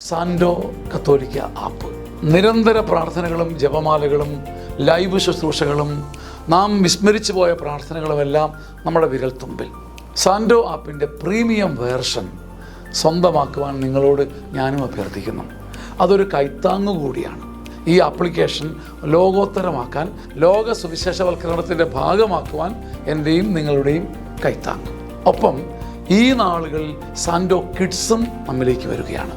സാൻഡോ കത്തോലിക്ക ആപ്പ് നിരന്തര പ്രാർത്ഥനകളും ജപമാലകളും ലൈവ് ശുശ്രൂഷകളും നാം വിസ്മരിച്ചു പോയ പ്രാർത്ഥനകളുമെല്ലാം നമ്മുടെ വിരൽത്തുമ്പിൽ. സാൻഡോ ആപ്പിൻ്റെ പ്രീമിയം വേർഷൻ സ്വന്തമാക്കുവാൻ നിങ്ങളോട് ഞാനും അഭ്യർത്ഥിക്കുന്നു. അതൊരു കൈത്താങ്ങു കൂടിയാണ്. ഈ ആപ്ലിക്കേഷൻ ലോകോത്തരമാക്കാൻ, ലോക സുവിശേഷവൽക്കരണത്തിൻ്റെ ഭാഗമാക്കുവാൻ എൻ്റെയും നിങ്ങളുടെയും കൈത്താങ്ങ്. ഒപ്പം ഈ നാളുകളിൽ സാൻഡോ കിഡ്സും നമ്മിലേക്ക് വരികയാണ്.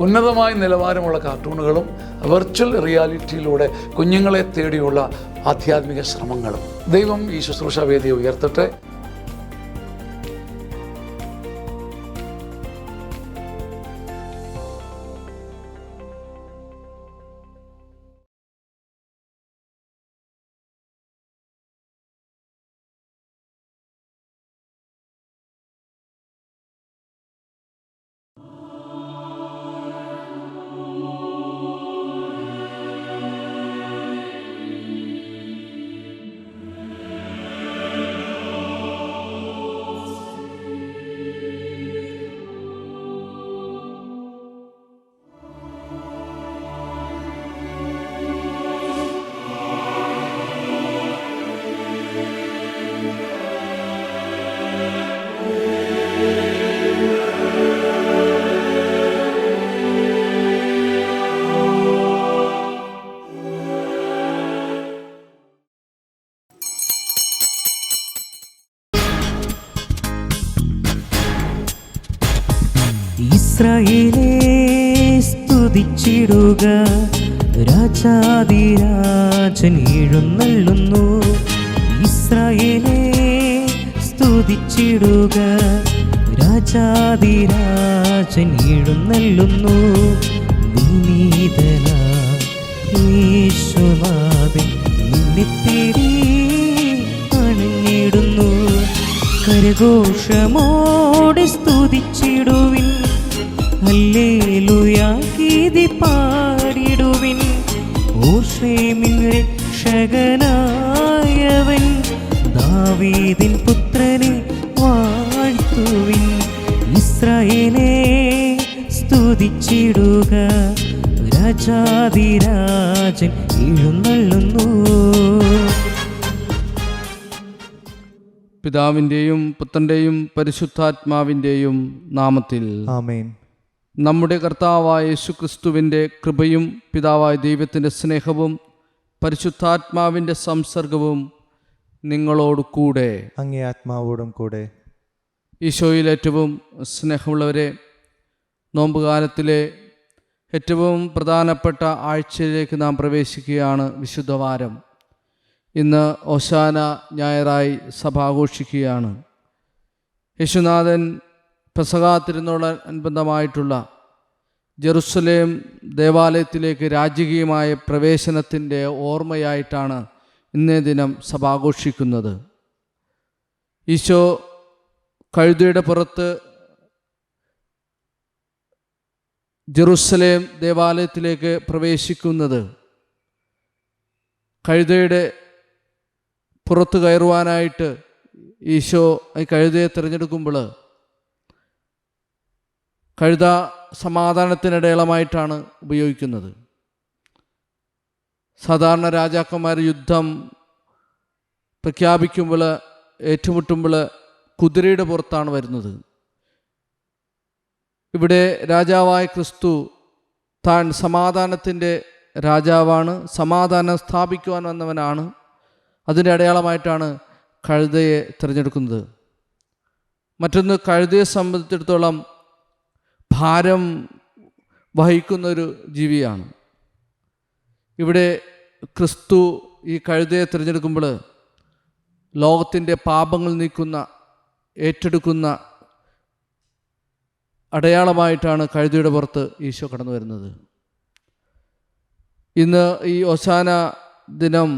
ഉന്നതമായ നിലവാരമുള്ള കാർട്ടൂണുകളും വെർച്വൽ റിയാലിറ്റിയിലൂടെ കുഞ്ഞുങ്ങളെ തേടിയുള്ള ആധ്യാത്മിക ശ്രമങ്ങളും. ദൈവം ഈ ശുശ്രൂഷ വേദിയെ ഉയർത്തട്ടെ. ഇസ്രായേലേ സ്തുതിച്ചിടുക, രാജാധിരാജൻ എഴുന്നള്ളുന്നു. ഇസ്രായേലേ സ്തുതിച്ചിടുക, രാജാധിരാജൻ എഴുന്നള്ളുന്നു. വിനീതനായ യേശുനാഥൻ നിന്നെ തേടി അണഞ്ഞിടുന്നു. കരഘോഷമോടെ സ്തുതിച്ചിടുവിൻ, ഹല്ലേലൂയ ഗീതി പാടിടുവിൻ. ഓർഷേമിൻ രക്ഷകനായവൻ ദാവീദിൻ പുത്രനെ വാഴ്ത്തുവിൻ. ഇസ്രായേലേ സ്തുതിച്ചിടുക, രാജാധിരാജൻ എഴുന്നള്ളുന്നു. പിതാവിൻ്റെയും പുത്രൻ്റെയും പരിശുദ്ധാത്മാവിൻ്റെയും നാമത്തിൽ ആമേൻ. നമ്മുടെ കർത്താവായ യേശുക്രിസ്തുവിൻ്റെ കൃപയും പിതാവായ ദൈവത്തിൻ്റെ സ്നേഹവും പരിശുദ്ധാത്മാവിൻ്റെ സംസർഗവും നിങ്ങളോട് കൂടെ, അങ്ങേ ആത്മാവോടും കൂടെ. ഈശോയിൽ ഏറ്റവും സ്നേഹമുള്ളവരെ, നോമ്പുകാലത്തിലെ ഏറ്റവും പ്രധാനപ്പെട്ട ആഴ്ചയിലേക്ക് നാം പ്രവേശിക്കുകയാണ്. വിശുദ്ധവാരം. ഇന്ന് ഓശാന ഞായറായി സഭ ആഘോഷിക്കുകയാണ്. യേശുനാഥൻ പെസഹാ തിരുനാളോടനുബന്ധമായിട്ടുള്ള ജെറുസലേം ദേവാലയത്തിലേക്ക് രാജകീയമായ പ്രവേശനത്തിൻ്റെ ഓർമ്മയായിട്ടാണ് ഇന്നേ ദിനം സഭ ആഘോഷിക്കുന്നത്. ഈശോ കഴുതയുടെ പുറത്ത് ജെറുസലേം ദേവാലയത്തിലേക്ക് പ്രവേശിക്കുന്നത് കഴുതയുടെ പുറത്ത് കയറുവാനായിട്ട് ഈശോ ഈ കഴുതയെ തിരഞ്ഞെടുക്കുമ്പോൾ കഴുത സമാധാനത്തിനിടയാളമായിട്ടാണ് ഉപയോഗിക്കുന്നത്. സാധാരണ രാജാക്കന്മാർ യുദ്ധം പ്രഖ്യാപിക്കുമ്പോൾ, ഏറ്റുമുട്ടുമ്പോൾ കുതിരയുടെ പുറത്താണ് വരുന്നത്. ഇവിടെ രാജാവായ ക്രിസ്തു താൻ സമാധാനത്തിൻ്റെ രാജാവാണ്, സമാധാനം സ്ഥാപിക്കുവാൻ വന്നവനാണ്. അതിൻ്റെ അടയാളമായിട്ടാണ് കഴുതയെ തിരഞ്ഞെടുക്കുന്നത്. മറ്റൊന്ന്, കഴുതയെ സംബന്ധിച്ചിടത്തോളം ഭാരം വഹിക്കുന്നൊരു ജീവിയാണ്. ഇവിടെ ക്രിസ്തു ഈ കഴുതയെ തിരഞ്ഞെടുക്കുമ്പോൾ ലോകത്തിൻ്റെ പാപങ്ങൾ നീക്കുന്ന, ഏറ്റെടുക്കുന്ന അടയാളമായിട്ടാണ് കഴുതയുടെ പുറത്ത് ഈശോ കടന്നു വരുന്നത്. ഇന്ന് ഈ ഓശാന ദിനം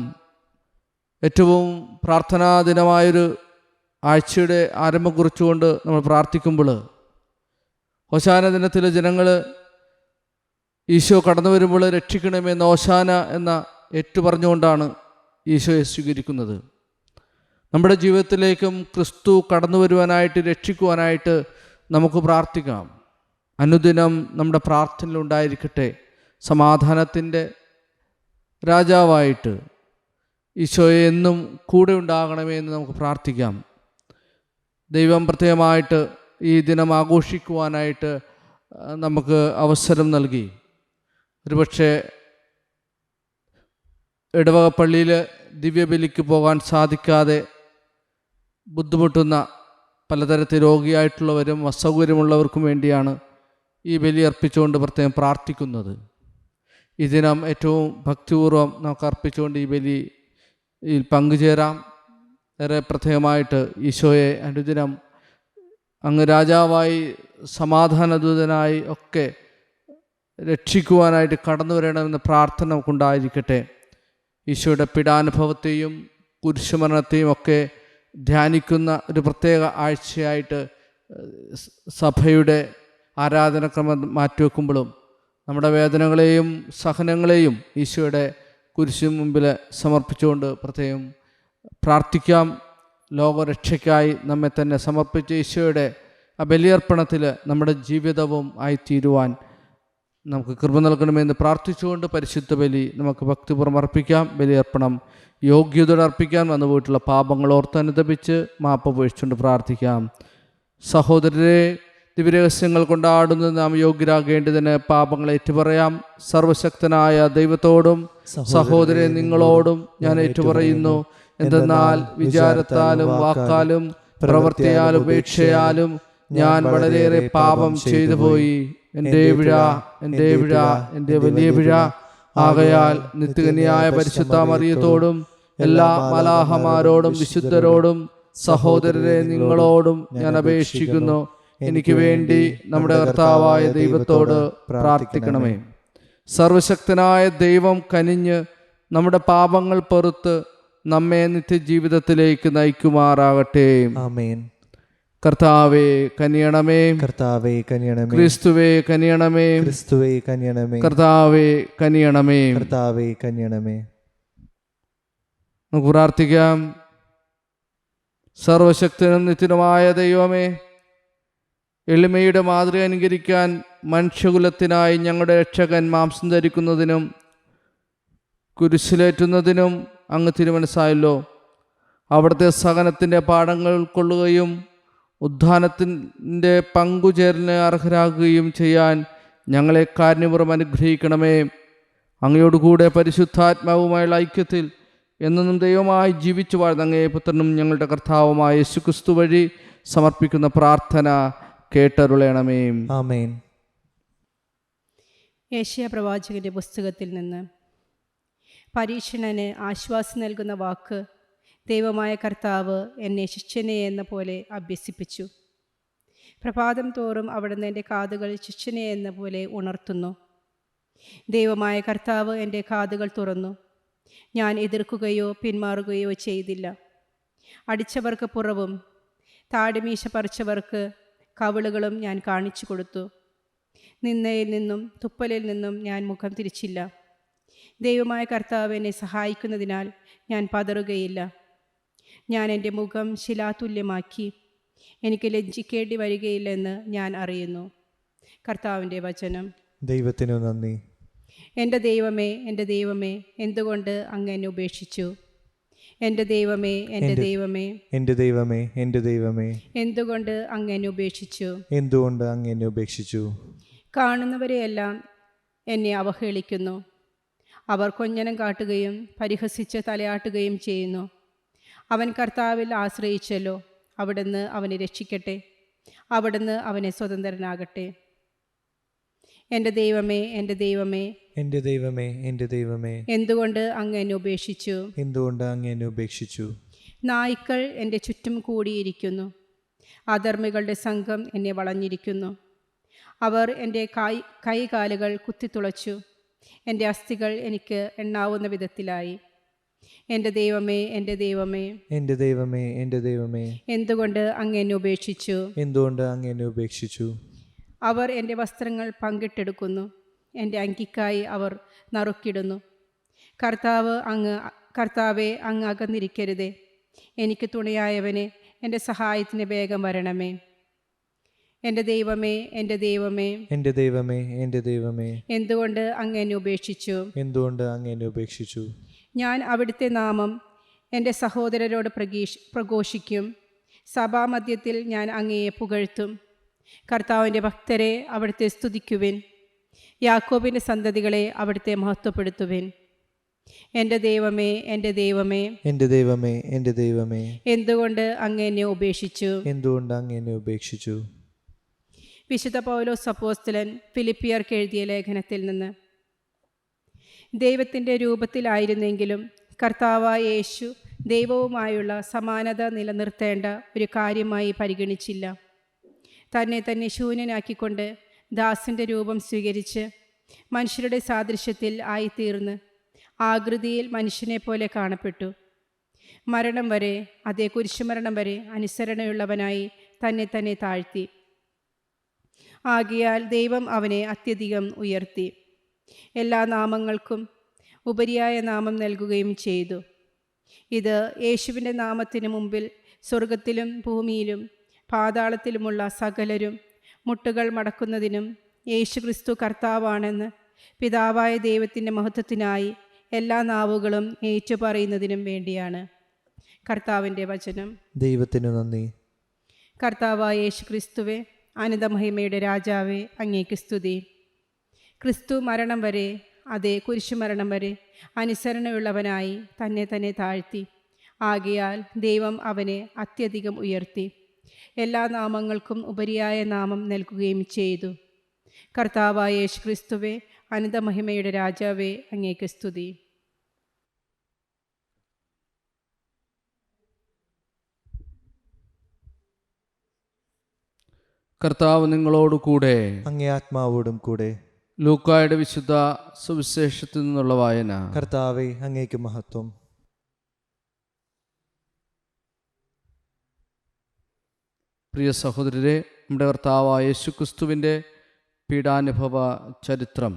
ഏറ്റവും പ്രാർത്ഥനാ ദിനമായൊരു ആഴ്ചയുടെ ആരംഭം കുറിച്ചുകൊണ്ട് നമ്മൾ പ്രാർത്ഥിക്കുമ്പോൾ, ഓശാന ദിനത്തിൽ ജനങ്ങൾ ഈശോ കടന്നു വരുമ്പോൾ രക്ഷിക്കണമെന്ന് ഓശാന എന്ന ഏറ്റുപറഞ്ഞുകൊണ്ടാണ് ഈശോയെ സ്വീകരിക്കുന്നത്. നമ്മുടെ ജീവിതത്തിലേക്കും ക്രിസ്തു കടന്നു വരുവാനായിട്ട്, രക്ഷിക്കുവാനായിട്ട് നമുക്ക് പ്രാർത്ഥിക്കാം. അനുദിനം നമ്മുടെ പ്രാർത്ഥനയിലുണ്ടായിരിക്കട്ടെ. സമാധാനത്തിൻ്റെ രാജാവായിട്ട് ഈശോയെ എന്നും കൂടെ ഉണ്ടാകണമേ എന്ന് നമുക്ക് പ്രാർത്ഥിക്കാം. ദൈവം പ്രത്യേകമായിട്ട് ഈ ദിനം ആഘോഷിക്കുവാനായിട്ട് നമുക്ക് അവസരം നൽകി. ഒരുപക്ഷെ ഇടവക പള്ളിയിൽ ദിവ്യബലിക്ക് പോകാൻ സാധിക്കാതെ ബുദ്ധിമുട്ടുന്ന പലതരത്തിൽ രോഗിയായിട്ടുള്ളവരും അസൗകര്യമുള്ളവർക്കും വേണ്ടിയാണ് ഈ ബലി അർപ്പിച്ചുകൊണ്ട് പ്രത്യേകം പ്രാർത്ഥിക്കുന്നത്. ഈ ദിനം ഏറ്റവും ഭക്തിപൂർവ്വം നമുക്ക് അർപ്പിച്ചുകൊണ്ട് ഈ ബലിയിൽ പങ്കുചേരാം. ഏറെ പ്രത്യേകമായിട്ട് ഈശോയെ അനുദിനം അങ്ങ് രാജാവായി സമാധാനദൂതനായി ഒക്കെ രക്ഷിക്കുവാനായിട്ട് കടന്നു വരണമെന്ന പ്രാർത്ഥന നമുക്കുണ്ടായിരിക്കട്ടെ. ഈശോയുടെ പീഡാനുഭവത്തെയും കുരിശുമരണത്തെയും ഒക്കെ ധ്യാനിക്കുന്ന ഒരു പ്രത്യേക ആഴ്ചയായിട്ട് സഭയുടെ ആരാധനക്രമം മാറ്റിവെക്കുമ്പോഴും നമ്മുടെ വേദനകളെയും സഹനങ്ങളെയും ഈശോയുടെ കുരിശിന് മുമ്പിൽ സമർപ്പിച്ചുകൊണ്ട് പ്രത്യേകം പ്രാർത്ഥിക്കാം. ലോകരക്ഷയ്ക്കായി നമ്മെ തന്നെ സമർപ്പിച്ച ഈശോയുടെ ആ ബലിയർപ്പണത്തിൽ നമ്മുടെ ജീവിതവും ആയിത്തീരുവാൻ നമുക്ക് കൃപ നൽകണമെന്ന് പ്രാർത്ഥിച്ചുകൊണ്ട് പരിശുദ്ധ ബലി നമുക്ക് ഭക്തിപൂർവ്വം അർപ്പിക്കാം. ബലിയർപ്പണം യോഗ്യതയോടെ അർപ്പിക്കാൻ വന്നു പോയിട്ടുള്ള പാപങ്ങൾ ഓർത്തനുദപിച്ച് മാപ്പ് വീഴ്ചുകൊണ്ട് പ്രാർത്ഥിക്കാം. സഹോദരരെ, ദിവ്യരഹസ്യങ്ങൾ കൊണ്ടാടുന്നത് നാം യോഗ്യരാകേണ്ടതിന് പാപങ്ങൾ ഏറ്റുപറയാം. സർവശക്തനായ ദൈവത്തോടും സഹോദരരെ നിങ്ങളോടും ഞാൻ ഏറ്റുപറയുന്നു. എന്തെന്നാൽ വിചാരത്താലും വാക്കാലും പ്രവൃത്തിയാലും ഉപേക്ഷയാലും ഞാൻ വളരെയേറെ പാപം ചെയ്തു പോയി. എൻ്റെ പിഴ, എൻ്റെ പിഴ, എൻ്റെ വലിയ പിഴ. ആകയാൽ നിത്യകന്യായ പരിശുദ്ധ മറിയത്തോടും എല്ലാ മലാഹമാരോടും വിശുദ്ധരോടും സഹോദരരെ നിങ്ങളോടും ഞാൻ അപേക്ഷിക്കുന്നു, എനിക്ക് വേണ്ടി നമ്മുടെ കർത്താവായ ദൈവത്തോട് പ്രാർത്ഥിക്കണമേ. സർവശക്തനായ ദൈവം കനിഞ്ഞ് നമ്മുടെ പാപങ്ങൾ പൊറുത്ത് നമ്മെ നിത്യജീവിതത്തിലേക്ക് നയിക്കുമാറാകട്ടെ. ആമേൻ. കർത്താവേ കനിയണമേ, കർത്താവേ കനിയണമേ. ക്രിസ്തുവേ കനിയണമേ, ക്രിസ്തുവേ കനിയണമേ. കർത്താവേ കനിയണമേ. കർത്താവേ കനിയണമേ. നമുക്ക് പ്രാർത്ഥിക്കാം. സർവശക്തനും നിത്യനുമായ ദൈവമേ, എളിമയുടെ മാതൃക അനുകരിക്കാൻ മനുഷ്യകുലത്തിനായി ഞങ്ങളുടെ രക്ഷകൻ മാംസം ധരിക്കുന്നതിനും കുരിശിലേറ്റുന്നതിനും അങ്ങ് തിരുമനസ്സായല്ലോ. അവിടുത്തെ സഹനത്തിൻ്റെ പാഠങ്ങൾ ഉൾക്കൊള്ളുകയും ഉദ്ധാനത്തിൻ്റെ പങ്കുചേരലിന് അർഹരാകുകയും ചെയ്യാൻ ഞങ്ങളെ കാരുണ്യപൂർവ്വം അനുഗ്രഹിക്കണമേ. അങ്ങയോടുകൂടെ പരിശുദ്ധാത്മാവുമായുള്ള ഐക്യത്തിൽ എന്നും ദൈവമായി ജീവിച്ചു വാഴുന്ന അങ്ങേ പുത്രനും ഞങ്ങളുടെ കർത്താവുമായ യേശുക്രിസ്തു വഴി സമർപ്പിക്കുന്ന പ്രാർത്ഥന കേട്ടരുളയണമേ. ആമേൻ. യേശയ്യാ പ്രവാചകന്റെ പുസ്തകത്തിൽ നിന്ന്. പരീക്ഷണന് ആശ്വാസം നൽകുന്ന വാക്ക്. ദൈവമായ കർത്താവ് എന്നെ ശിഷ്യനെ എന്ന പോലെ അഭ്യസിപ്പിച്ചു. പ്രഭാതം തോറും അവിടുന്ന് എൻ്റെ കാതുകൾ ശിഷ്യനെ എന്ന പോലെ ഉണർത്തുന്നു. ദൈവമായ കർത്താവ് എൻ്റെ കാതുകൾ തുറന്നു. ഞാൻ എതിർക്കുകയോ പിന്മാറുകയോ ചെയ്തില്ല. അടിച്ചവർക്ക് പുറവും താടിമീശ പറിച്ചവർക്ക് കവിളുകളും ഞാൻ കാണിച്ചു കൊടുത്തു. നിന്ദയിൽ നിന്നും തുപ്പലിൽ നിന്നും ഞാൻ മുഖം തിരിച്ചില്ല. ദൈവമായ കർത്താവ് എന്നെ സഹായിക്കുന്നതിനാൽ ഞാൻ പതറുകയില്ല. ഞാൻ എൻ്റെ മുഖം ശിലാതുല്യമാക്കി. എനിക്ക് ലജ്ജിക്കേണ്ടി വരികയില്ലെന്ന് ഞാൻ അറിയുന്നു. കർത്താവിൻ്റെ വചനം. ദൈവത്തിനു നന്ദി. എൻ്റെ ദൈവമേ, എൻ്റെ ദൈവമേ, എന്തുകൊണ്ട് അങ്ങ് എന്നെ ഉപേക്ഷിച്ചു? എൻ്റെ ദൈവമേ, എൻ്റെ ദൈവമേ, എൻ്റെ ദൈവമേ, എൻ്റെ ദൈവമേ, എന്തുകൊണ്ട് അങ്ങ് എന്നെ ഉപേക്ഷിച്ചു? എന്തുകൊണ്ട് അങ്ങ് എന്നെ ഉപേക്ഷിച്ചു? കാണുന്നവരെയെല്ലാം എന്നെ അവഹേളിക്കുന്നു. അവർ കൊഞ്ഞനം കാട്ടുകയും പരിഹസിച്ച് തലയാട്ടുകയും ചെയ്യുന്നു. അവൻ കർത്താവിൽ ആശ്രയിച്ചല്ലോ. അവിടുന്ന് അവനെ രക്ഷിക്കട്ടെ. അവിടുന്ന് അവനെ സ്വതന്ത്രനാകട്ടെ. എൻ്റെ ദൈവമേ, എൻ്റെ ദൈവമേ, എൻ്റെ ദൈവമേ, എൻ്റെ ദൈവമേ, എന്തുകൊണ്ട് അങ്ങ് എന്നെ ഉപേക്ഷിച്ചു? എന്തുകൊണ്ട് അങ്ങ് എന്നെ ഉപേക്ഷിച്ചു? നായ്ക്കൾ എൻ്റെ ചുറ്റും കൂടിയിരിക്കുന്നു. അധർമ്മികളുടെ സംഘം എന്നെ വളഞ്ഞിരിക്കുന്നു. അവർ എൻ്റെ കൈകാലുകൾ കുത്തിത്തുളച്ചു. എൻ്റെ അസ്ഥികൾ എനിക്ക് എണ്ണാവുന്ന വിധത്തിലായി. എൻ്റെ ദൈവമേ, എൻ്റെ ദൈവമേ, എൻ്റെ ദൈവമേ, എൻ്റെ ദൈവമേ, എന്തുകൊണ്ട് അങ്ങ് എന്നെ ഉപേക്ഷിച്ചു? എന്തുകൊണ്ട് അങ്ങ് എന്നെ ഉപേക്ഷിച്ചു? അവർ എൻ്റെ വസ്ത്രങ്ങൾ പങ്കിട്ടെടുക്കുന്നു. എൻ്റെ അങ്കിക്കായി അവർ നറുക്കിടുന്നു. കർത്താവെ, അങ്ങ് അകന്നിരിക്കരുതേ. എനിക്ക് തുണയായവനെ, എൻ്റെ സഹായത്തിന് വേഗം വരണമേ. എൻ്റെ ദൈവമേ, എൻ്റെ ദൈവമേ, എൻ്റെ ദൈവമേ, എൻ്റെ ദൈവമേ, എന്തുകൊണ്ട് അങ്ങ് എന്നെ ഉപേക്ഷിച്ചു? എന്തുകൊണ്ട് അങ്ങ് എന്നെ ഉപേക്ഷിച്ചു? ഞാൻ അവിടുത്തെ നാമം എൻ്റെ സഹോദരരോട് പ്രഘോഷിക്കും. സഭാമധ്യത്തിൽ ഞാൻ അങ്ങയെ പുകഴ്ത്തും. കർത്താവിൻ്റെ ഭക്തരെ അവിടുത്തെ സ്തുതിക്കുവിൻ. യാക്കോബിൻ്റെ സന്തതികളെ അവിടുത്തെ മഹത്വപ്പെടുത്തുവിൻ. എൻ്റെ ദൈവമേ, എൻ്റെ ദൈവമേ, എൻ്റെ ദൈവമേ, എൻ്റെ ദൈവമേ, എന്തുകൊണ്ട് അങ്ങ് എന്നെ ഉപേക്ഷിച്ചു? എന്തുകൊണ്ട് അങ്ങ് എന്നെ ഉപേക്ഷിച്ചു? വിശുദ്ധ പൗലോസ് അപ്പോസ്തലൻ ഫിലിപ്പിയർക്ക് എഴുതിയ ലേഖനത്തിൽ നിന്ന്. ദൈവത്തിൻ്റെ രൂപത്തിലായിരുന്നെങ്കിലും കർത്താവായ യേശു ദൈവവുമായുള്ള സമാനത നിലനിർത്തേണ്ട ഒരു കാര്യമായി പരിഗണിച്ചില്ല. തന്നെ ശൂന്യനാക്കിക്കൊണ്ട് ദാസൻ്റെ രൂപം സ്വീകരിച്ച് മനുഷ്യരുടെ സാദൃശ്യത്തിൽ ആയിത്തീർന്ന് ആകൃതിയിൽ മനുഷ്യനെ പോലെ കാണപ്പെട്ടു. മരണം വരെ, അതേ കുരിശുമരണം വരെ അനുസരണയുള്ളവനായി തന്നെ താഴ്ത്തി. ആകയാൽ ദൈവം അവനെ അത്യധികം ഉയർത്തി, എല്ലാ നാമങ്ങൾക്കും ഉപരിയായ നാമം നൽകുകയും ചെയ്തു. ഇത് യേശുവിൻ്റെ നാമത്തിന് മുമ്പിൽ സ്വർഗത്തിലും ഭൂമിയിലും പാതാളത്തിലുമുള്ള സകലരും മുട്ടുകൾ മടക്കുന്നതിനും യേശുക്രിസ്തു കർത്താവാണെന്ന് പിതാവായ ദൈവത്തിൻ്റെ മഹത്വത്തിനായി എല്ലാ നാവുകളും ഏറ്റുപറയുന്നതിനും വേണ്ടിയാണ്. കർത്താവിൻ്റെ വചനം. ദൈവത്തിനു നന്ദി. കർത്താവായ യേശുക്രിസ്തുവേ, അനന്തമഹിമയുടെ രാജാവേ, അങ്ങേക്ക് സ്തുതി. ക്രിസ്തു മരണം വരെ, അതേ കുരിശുമരണം വരെ അനുസരണയുള്ളവനായി തന്നെ താഴ്ത്തി. ആകയാൽ ദൈവം അവനെ അത്യധികം ഉയർത്തി, എല്ലാ നാമങ്ങൾക്കും ഉപരിയായ നാമം നൽകുകയും ചെയ്തു. കർത്താവായ യേശുക്രിസ്തുവേ, അനന്തമഹിമയുടെ രാജാവേ, അങ്ങേക്ക് സ്തുതി. കർത്താവ് നിങ്ങളോടുകൂടെ. അങ്ങേ ആത്മാവോടും കൂടെ. ലൂക്കായുടെ വിശുദ്ധ സുവിശേഷത്തിൽ നിന്നുള്ള വായന. കർത്താവേ, അങ്ങേക്ക് മഹത്വം. പ്രിയ സഹോദരരെ, നമ്മുടെ കർത്താവായ യേശുക്രിസ്തുവിൻ്റെ പീഡാനുഭവ ചരിത്രം.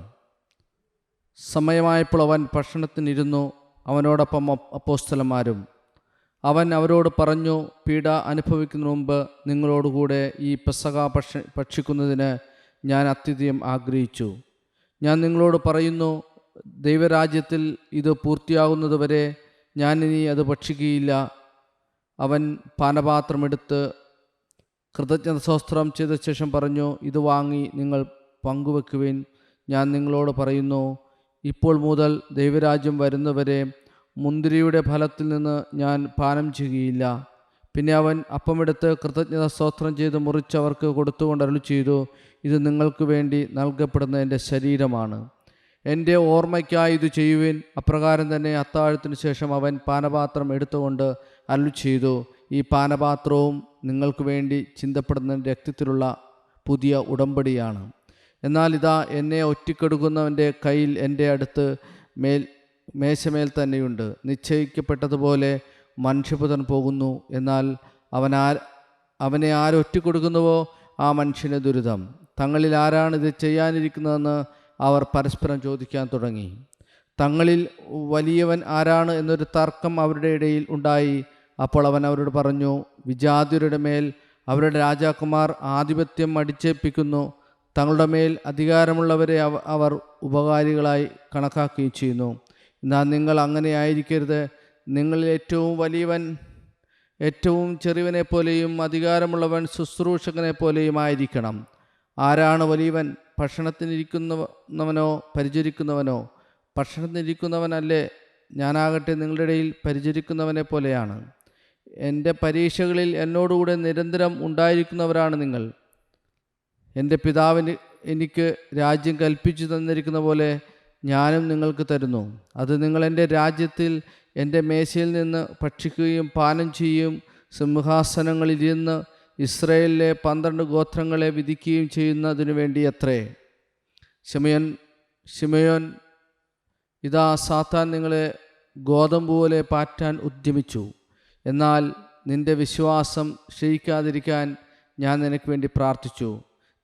സമയമായപ്പോൾ അവൻ ഭക്ഷണത്തിനിരുന്നു, അവനോടൊപ്പം അപ്പോസ്തലന്മാരും. അവൻ അവരോട് പറഞ്ഞു, പീഡ അനുഭവിക്കുന്നതിന് മുമ്പ് നിങ്ങളോടുകൂടെ ഈ പെസഹ ഭക്ഷിക്കുന്നതിന് ഞാൻ അത്യധികം ആഗ്രഹിച്ചു. ഞാൻ നിങ്ങളോട് പറയുന്നു, ദൈവരാജ്യത്തിൽ ഇത് പൂർത്തിയാകുന്നതുവരെ ഞാനിനി അത് ഭക്ഷിക്കുകയില്ല. അവൻ പാനപാത്രമെടുത്ത് കൃതജ്ഞതാസ്തോത്രം ചെയ്ത ശേഷം പറഞ്ഞു, ഇത് വാങ്ങി നിങ്ങൾ പങ്കുവെക്കുവിൻ. ഞാൻ നിങ്ങളോട് പറയുന്നു, ഇപ്പോൾ മുതൽ ദൈവരാജ്യം വരുന്നവരെ മുന്തിരിയുടെ ഫലത്തിൽ നിന്ന് ഞാൻ പാനം ചെയ്യുകയില്ല. പിന്നെ അവൻ അപ്പമെടുത്ത് കൃതജ്ഞതാസ്തോത്രം ചെയ്ത് മുറിച്ചവർക്ക് കൊടുത്തുകൊണ്ട് അരുളി ചെയ്തു, ഇത് നിങ്ങൾക്ക് വേണ്ടി നൽകപ്പെടുന്ന എൻ്റെ ശരീരമാണ്. എൻ്റെ ഓർമ്മയ്ക്കായി ഇത് ചെയ്യുവിൻ. അപ്രകാരം തന്നെ അത്താഴത്തിനു ശേഷം അവൻ പാനപാത്രം എടുത്തുകൊണ്ട് അരുളി ചെയ്തു, ഈ പാനപാത്രവും നിങ്ങൾക്ക് വേണ്ടി ചിന്തപ്പെടുന്ന രക്തത്തിലുള്ള പുതിയ ഉടമ്പടിയാണ്. എന്നാൽ ഇതാ, എന്നെ ഒറ്റിക്കെടുക്കുന്നവൻ്റെ കയ്യിൽ എൻ്റെ അടുത്ത് മേശമേൽ തന്നെയുണ്ട്. നിശ്ചയിക്കപ്പെട്ടതുപോലെ മനുഷ്യപുത്രൻ പോകുന്നു. എന്നാൽ അവനെ ആരൊറ്റിക്കൊടുക്കുന്നുവോ ആ മനുഷ്യന് ദുരിതം. തങ്ങളിൽ ആരാണ് ഇത് ചെയ്യാനിരിക്കുന്നതെന്ന് അവർ പരസ്പരം ചോദിക്കാൻ തുടങ്ങി. തങ്ങളിൽ വലിയവൻ ആരാണ് എന്നൊരു തർക്കം അവരുടെ ഇടയിൽ ഉണ്ടായി. അപ്പോൾ അവൻ അവരോട് പറഞ്ഞു, വിജാതിയരുടെ മേൽ അവരുടെ രാജാക്കന്മാർ ആധിപത്യം അടിച്ചേൽപ്പിക്കുന്നു. തങ്ങളുടെ മേൽ അധികാരമുള്ളവരെ അവർ ഉപകാരികളായി കണക്കാക്കുകയും ചെയ്യുന്നു. എന്നാൽ നിങ്ങൾ അങ്ങനെ ആയിരിക്കരുത്. നിങ്ങളിൽ ഏറ്റവും വലിയവൻ ഏറ്റവും ചെറിയവനെ പോലെയും അധികാരമുള്ളവൻ ശുശ്രൂഷകനെ പോലെയും ആയിരിക്കണം. ആരാണ് വലിയവൻ? ഭക്ഷണത്തിനിരിക്കുന്നവനോ പരിചരിക്കുന്നവനോ? ഭക്ഷണത്തിനിരിക്കുന്നവനല്ലേ. ഞാനാകട്ടെ നിങ്ങളുടെ ഇടയിൽ പരിചരിക്കുന്നവനെ പോലെയാണ്. എൻ്റെ പരീക്ഷകളിൽ എന്നോടുകൂടെ നിരന്തരം ഉണ്ടായിരിക്കുന്നവരാണ് നിങ്ങൾ. എൻ്റെ പിതാവിന് എനിക്ക് രാജ്യം കൽപ്പിച്ചു തന്നിരിക്കുന്ന പോലെ ഞാനും നിങ്ങൾക്ക് തരുന്നു. അത് നിങ്ങൾ എൻ്റെ രാജ്യത്തിൽ എൻ്റെ മേശയിൽ നിന്ന് ഭക്ഷിക്കുകയും പാനം ചെയ്യുകയും സിംഹാസനങ്ങളിലിരുന്ന് ഇസ്രായേലിലെ 12 ഗോത്രങ്ങളെ വിധിക്കുകയും ചെയ്യുന്നതിനു വേണ്ടി അത്രേ. ശിമയോൻ, ഇതാ സാത്താൻ നിങ്ങളെ ഗോതമ്പ് പോലെ പാറ്റാൻ ഉദ്യമിച്ചു. എന്നാൽ നിൻ്റെ വിശ്വാസം ക്ഷയിക്കാതിരിക്കാൻ ഞാൻ നിനക്ക് വേണ്ടി പ്രാർത്ഥിച്ചു.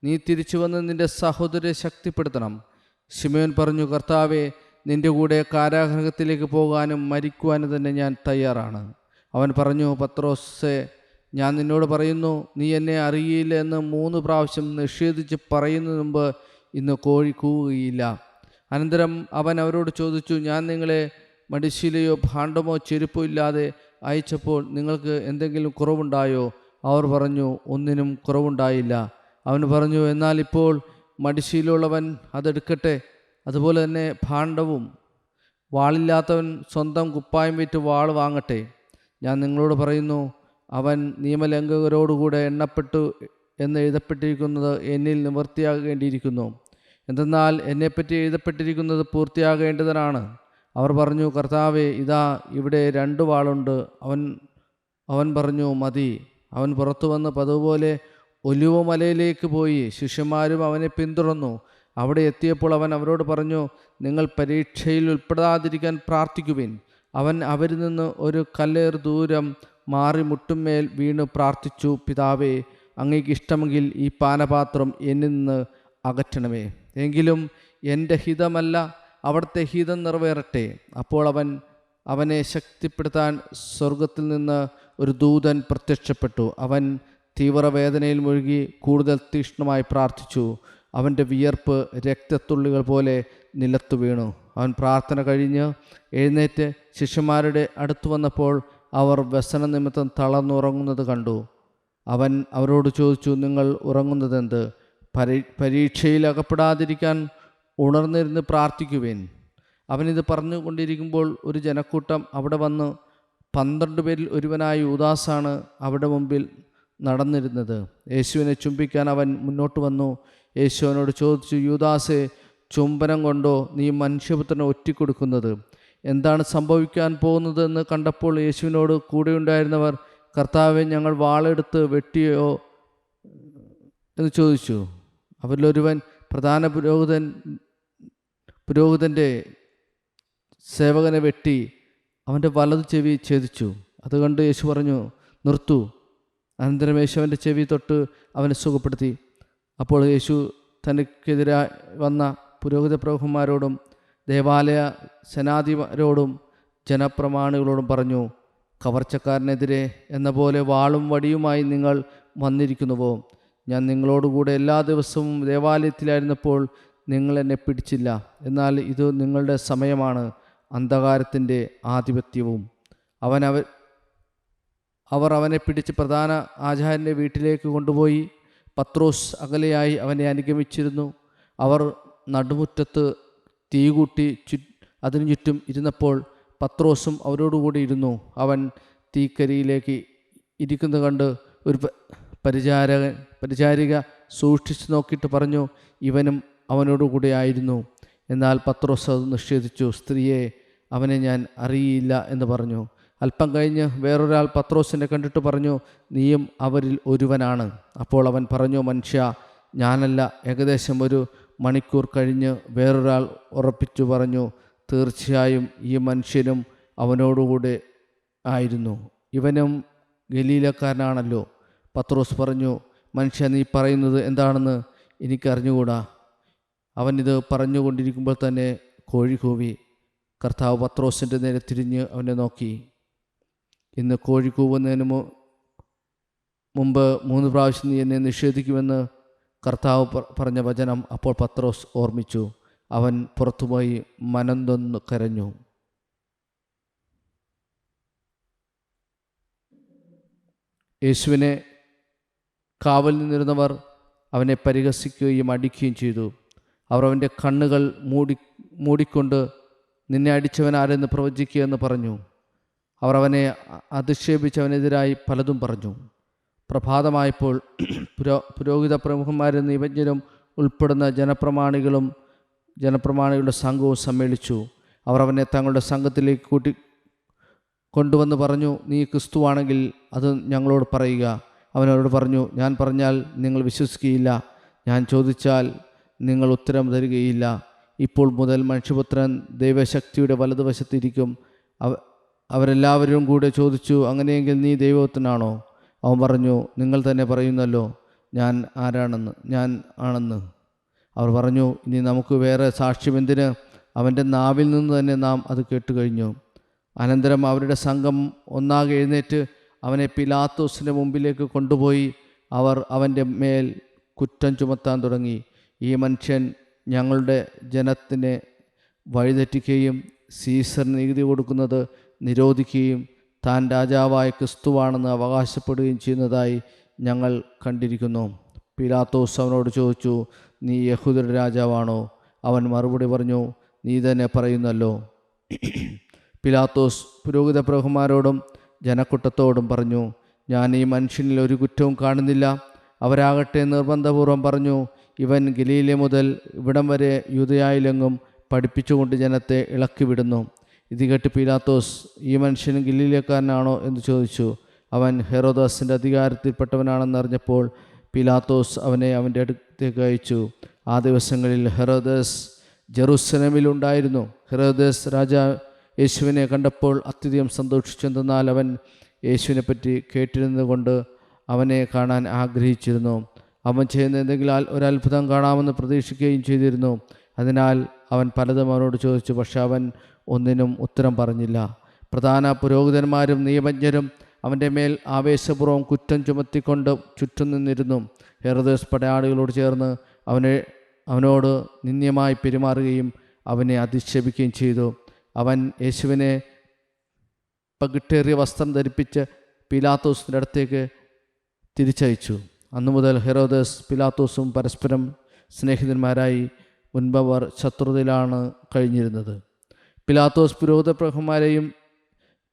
നീ തിരിച്ചു വന്ന് നിൻ്റെ സഹോദരരെ ശക്തിപ്പെടുത്തണം. ശിമയോൻ പറഞ്ഞു, കർത്താവേ, നിൻ്റെ കൂടെ കാരാഗൃഹത്തിലേക്ക് പോകാനും മരിക്കുവാനും തന്നെ ഞാൻ തയ്യാറാണ്. അവൻ പറഞ്ഞു, പത്രോസേ, ഞാൻ നിന്നോട് പറയുന്നു, നീ എന്നെ അറിയില്ല എന്ന് 3 പ്രാവശ്യം നിഷേധിച്ച് പറയുന്നതിന് മുമ്പ് ഇന്ന് കോഴി കൂവുകയില്ല. അനന്തരം അവൻ അവരോട് ചോദിച്ചു, ഞാൻ നിങ്ങളെ മടിശീലയോ ഭാണ്ഡമോ ചെരുപ്പോ ഇല്ലാതെ അയച്ചപ്പോൾ നിങ്ങൾക്ക് എന്തെങ്കിലും കുറവുണ്ടായോ? അവർ പറഞ്ഞു, ഒന്നിനും കുറവുണ്ടായില്ല. അവൻ പറഞ്ഞു, എന്നാൽ ഇപ്പോൾ മടിശീലയുള്ളവൻ അതെടുക്കട്ടെ, അതുപോലെ തന്നെ ഭാണ്ഡവും. വാളില്ലാത്തവൻ സ്വന്തം കുപ്പായം വിറ്റ് വാൾ വാങ്ങട്ടെ. ഞാൻ നിങ്ങളോട് പറയുന്നു, അവൻ നിയമലംഘകരോടുകൂടെ എണ്ണപ്പെട്ടു എന്ന് എഴുതപ്പെട്ടിരിക്കുന്നത് എന്നിൽ നിവൃത്തിയാകേണ്ടിയിരിക്കുന്നു. എന്തെന്നാൽ എന്നെപ്പറ്റി എഴുതപ്പെട്ടിരിക്കുന്നത് പൂർത്തിയാകേണ്ടതിനാണ്. അവർ പറഞ്ഞു, കർത്താവേ, ഇതാ ഇവിടെ 2 വാളുണ്ട്. അവൻ പറഞ്ഞു, മതി. അവൻ പുറത്തു വന്ന് പതുപോലെ ഒലിവുമലയിലേക്ക് പോയി. ശിഷ്യന്മാരും അവനെ പിന്തുടർന്നു. അവിടെ എത്തിയപ്പോൾ അവൻ അവരോട് പറഞ്ഞു, നിങ്ങൾ പരീക്ഷയിൽ ഉൾപ്പെടാതിരിക്കാൻ പ്രാർത്ഥിക്കുവിൻ. അവൻ അവരിൽ നിന്ന് ഒരു കല്ലേർ ദൂരം മാറി മുട്ടുമേൽ വീണ് പ്രാർത്ഥിച്ചു, പിതാവേ, അങ്ങേക്ക് ഇഷ്ടമെങ്കിൽ ഈ പാനപാത്രം എന്നിൽ നിന്ന് അകറ്റണമേ. എങ്കിലും എൻ്റെ ഹിതമല്ല, അവിടുത്തെ ഹിതം നിറവേറട്ടെ. അപ്പോൾ അവനെ ശക്തിപ്പെടുത്താൻ സ്വർഗത്തിൽ നിന്ന് ഒരു ദൂതൻ പ്രത്യക്ഷപ്പെട്ടു. അവൻ തീവ്രവേദനയിൽ മുഴുകി കൂടുതൽ തീക്ഷ്ണമായി പ്രാർത്ഥിച്ചു. അവൻ്റെ വിയർപ്പ് രക്തത്തുള്ളികൾ പോലെ നിലത്തു വീണു. അവൻ പ്രാർത്ഥന കഴിഞ്ഞ് എഴുന്നേറ്റ് ശിഷ്യന്മാരുടെ അടുത്ത് വന്നപ്പോൾ അവർ വ്യസന നിമിത്തം തളർന്നുറങ്ങുന്നത് കണ്ടു. അവൻ അവരോട് ചോദിച്ചു, നിങ്ങൾ ഉറങ്ങുന്നതെന്ത്? പരീക്ഷയിൽ അകപ്പെടാതിരിക്കാൻ ഉണർന്നിരുന്ന് പ്രാർത്ഥിക്കുവേൻ. അവനിത് പറഞ്ഞുകൊണ്ടിരിക്കുമ്പോൾ ഒരു ജനക്കൂട്ടം അവിടെ വന്ന് 12 പേരിൽ ഒരുവനായ യൂദാസാണ് അവിടെ മുമ്പിൽ നടന്നിരുന്നത്. യേശുവിനെ ചുംബിക്കാൻ അവൻ മുന്നോട്ട് വന്നു. യേശു അവനോട് ചോദിച്ചു, യൂദാസേ, ചുംബനം കൊണ്ടോ നീ മനുഷ്യപുത്രനെ ഒറ്റിക്കൊടുക്കുന്നത്? എന്താണ് സംഭവിക്കാൻ പോകുന്നതെന്ന് കണ്ടപ്പോൾ യേശുവിനോട് കൂടെയുണ്ടായിരുന്നവർ, കർത്താവെ, ഞങ്ങൾ വാളെടുത്ത് വെട്ടിയോ എന്ന് ചോദിച്ചു. അവരിലൊരുവൻ പ്രധാന പുരോഹിതൻ്റെ സേവകനെ വെട്ടി അവൻ്റെ വലതു ചെവി ഛേദിച്ചു. അത് കണ്ട് യേശു പറഞ്ഞു, നിർത്തൂ. അനന്തരം യേശു അവൻ്റെ ചെവി തൊട്ട് അവനെ സുഖപ്പെടുത്തി. അപ്പോൾ യേശു തനിക്കെതിരായി വന്ന പുരോഹിത പ്രഭുക്കന്മാരോടും ദേവാലയ സേനാധിപരോടും ജനപ്രമാണികളോടും പറഞ്ഞു, കവർച്ചക്കാരനെതിരെ എന്ന പോലെ വാളും വടിയുമായി നിങ്ങൾ വന്നിരിക്കുന്നുവോ? ഞാൻ നിങ്ങളോടുകൂടെ എല്ലാ ദിവസവും ദേവാലയത്തിലായിരുന്നപ്പോൾ നിങ്ങൾ എന്നെ പിടിച്ചില്ല. എന്നാൽ ഇത് നിങ്ങളുടെ സമയമാണ് അന്ധകാരത്തിൻ്റെ ആധിപത്യവും. അവർ അവനെ പിടിച്ച് പ്രധാന ആചാര്യൻ്റെ വീട്ടിലേക്ക് കൊണ്ടുപോയി. പത്രോസ് അകലെയായി അവനെ അനുഗമിച്ചിരുന്നു. അവർ നടുമുറ്റത്ത് തീ കൂട്ടി അതിനു ചുറ്റും ഇരുന്നപ്പോൾ പത്രോസും അവരോടുകൂടി ഇരുന്നു. അവൻ തീക്കരിയിലേക്ക് ഇരിക്കുന്നത് കണ്ട് ഒരു പരിചാരിക സൂക്ഷിച്ചു നോക്കിയിട്ട് പറഞ്ഞു, ഇവനും അവനോടുകൂടി ആയിരുന്നു. എന്നാൽ പത്രോസ് അത് നിഷേധിച്ചു. സ്ത്രീയെ, അവനെ ഞാൻ അറിയില്ല എന്ന് പറഞ്ഞു. അല്പം കഴിഞ്ഞ് വേറൊരാൾ പത്രോസിനെ കണ്ടിട്ട് പറഞ്ഞു, നീയും അവരിൽ ഒരുവനാണ്. അപ്പോൾ അവൻ പറഞ്ഞു, മനുഷ്യ, ഞാനല്ല. ഏകദേശം 1 മണിക്കൂർ കഴിഞ്ഞ് വേറൊരാൾ ഉറപ്പിച്ചു പറഞ്ഞു, തീർച്ചയായും ഈ മനുഷ്യനും അവനോടുകൂടെ ആയിരുന്നു. ഇവനും ഗലീലക്കാരനാണല്ലോ. പത്രോസ് പറഞ്ഞു, മനുഷ്യ, നീ പറയുന്നത് എന്താണെന്ന് എനിക്കറിഞ്ഞുകൂടാ. അവനിത് പറഞ്ഞുകൊണ്ടിരിക്കുമ്പോൾ തന്നെ കോഴി കൂവി. കർത്താവ് പത്രോസിൻ്റെ നേരെ തിരിഞ്ഞ് അവനെ നോക്കി. ഇന്ന് കോഴി കൂവുന്നതിന് മുമ്പ് 3 പ്രാവശ്യം നീ എന്നെ നിഷേധിക്കുമെന്ന് കർത്താവ് പറഞ്ഞ വചനം അപ്പോൾ പത്രോസ് ഓർമ്മിച്ചു. അവൻ പുറത്തുപോയി മനംതൊന്ന് കരഞ്ഞു. യേശുവിനെ കാവൽ നിന്നിരുന്നവർ അവനെ പരിഹസിക്കുകയും അടിക്കുകയും ചെയ്തു. അവർ അവൻ്റെ കണ്ണുകൾ മൂടിക്കൊണ്ട്, നിന്നെ അടിച്ചവനാരെന്ന് പ്രവചിക്കുക എന്ന് പറഞ്ഞു. അവർ അവനെ അധിക്ഷേപിച്ചവനെതിരായി പലതും പറഞ്ഞു. പ്രഭാതമായപ്പോൾ പുരോഹിത പ്രമുഖന്മാരും നിയമജ്ഞരും ഉൾപ്പെടുന്ന ജനപ്രമാണികളുടെ സംഘവും സമ്മേളിച്ചു. അവർ അവനെ തങ്ങളുടെ സംഘത്തിലേക്ക് കൊണ്ടുവന്ന് പറഞ്ഞു, നീ ക്രിസ്തുവാണെങ്കിൽ അത് ഞങ്ങളോട് പറയുക. അവനോട് പറഞ്ഞു, ഞാൻ പറഞ്ഞാൽ നിങ്ങൾ വിശ്വസിക്കുകയില്ല, ഞാൻ ചോദിച്ചാൽ നിങ്ങൾ ഉത്തരം തരികയില്ല. ഇപ്പോൾ മുതൽ മനുഷ്യപുത്രൻ ദൈവശക്തിയുടെ വലതുവശത്തിരിക്കും. അവരെല്ലാവരും കൂടെ ചോദിച്ചു, അങ്ങനെയെങ്കിൽ നീ ദൈവപുത്രനാണോ? അവൻ പറഞ്ഞു, നിങ്ങൾ തന്നെ പറയുന്നല്ലോ ഞാൻ ആണെന്ന്. അവർ പറഞ്ഞു, ഇനി നമുക്ക് വേറെ സാക്ഷ്യമെന്തിന്? അവൻ്റെ നാവിൽ നിന്ന് തന്നെ നാം അത് കേട്ടുകഴിഞ്ഞു. അനന്തരം അവരുടെ സംഘം ഒന്നാകെ എഴുന്നേറ്റ് അവനെ പിലാത്തോസിൻ്റെ മുമ്പിലേക്ക് കൊണ്ടുപോയി അവർ അവൻ്റെ മേൽ കുറ്റം ചുമത്താൻ തുടങ്ങി. ഈ മനുഷ്യൻ ഞങ്ങളുടെ ജനത്തിനെ വഴിതെറ്റിക്കുകയും സീസറിന് നികുതി കൊടുക്കുന്നത് നിരോധിക്കുകയും താൻ രാജാവായ ക്രിസ്തുവാണെന്ന് അവകാശപ്പെടുകയും ചെയ്യുന്നതായി ഞങ്ങൾ കണ്ടിരിക്കുന്നു. പിലാത്തോസ് അവനോട് ചോദിച്ചു, നീ യഹൂദരുടെ രാജാവാണോ? അവൻ മറുപടി പറഞ്ഞു, നീ തന്നെ പറയുന്നല്ലോ. പിലാത്തോസ് പുരോഹിത പ്രഭുമാരോടും ജനക്കൂട്ടത്തോടും പറഞ്ഞു, ഞാൻ ഈ മനുഷ്യനിൽ ഒരു കുറ്റവും കാണുന്നില്ല. അവരാകട്ടെ നിർബന്ധപൂർവം പറഞ്ഞു, ഇവൻ ഗലീല മുതൽ ഇവിടം വരെ യൂദയായിലെങ്ങും പഠിപ്പിച്ചുകൊണ്ട് ജനത്തെ ഇളക്കിവിടുന്നു. ഇത് കേട്ട് പിലാത്തോസ്, ഈ മനുഷ്യൻ ഗലീലക്കാരനാണോ എന്ന് ചോദിച്ചു. അവൻ ഹെറോദാസിൻ്റെ അധികാരത്തിൽപ്പെട്ടവനാണെന്നറിഞ്ഞപ്പോൾ പിലാത്തോസ് അവനെ അവൻ്റെ അടുത്തേക്ക് അയച്ചു. ആ ദിവസങ്ങളിൽ ഹെറോദാസ് ജെറുസലേമിലുണ്ടായിരുന്നു. ഹെറോദാസ് രാജാവ് യേശുവിനെ കണ്ടപ്പോൾ അത്യധികം സന്തോഷിച്ചെന്നാൽ അവൻ യേശുവിനെപ്പറ്റി കേട്ടിരുന്നത് കൊണ്ട് അവനെ കാണാൻ ആഗ്രഹിച്ചിരുന്നു. അവൻ ചെയ്യുന്ന എന്തെങ്കിലും ഒരത്ഭുതം കാണാമെന്ന് പ്രതീക്ഷിക്കുകയും ചെയ്തിരുന്നു. അതിനാൽ അവൻ പലതും അവനോട് ചോദിച്ചു, പക്ഷെ അവൻ ഒന്നിനും ഉത്തരം പറഞ്ഞില്ല. പ്രധാന പുരോഹിതന്മാരും നിയമജ്ഞരും അവൻ്റെ മേൽ ആവേശപൂർവ്വം കുറ്റം ചുമത്തിക്കൊണ്ട് ചുറ്റും നിന്നിരുന്നു. ഹെറോദാസ് പടയാളികളോട് ചേർന്ന് അവനോട് നിന്ദ്യമായി പെരുമാറുകയും അവനെ അധിക്ഷേപിക്കുകയും ചെയ്തു. അവൻ യേശുവിനെ പകിട്ടേറിയ വസ്ത്രം ധരിപ്പിച്ച് പിലാത്തോസിൻ്റെ അടുത്തേക്ക് തിരിച്ചയച്ചു. അന്നു മുതൽ ഹെറോദാസ് പിലാത്തോസും പരസ്പരം സ്നേഹിതന്മാരായി. മുൻപവർ ശത്രുതയിലാണ് കഴിഞ്ഞിരുന്നത്. പിലാത്തോസ് പുരോഹിത പ്രഭുമാരെയും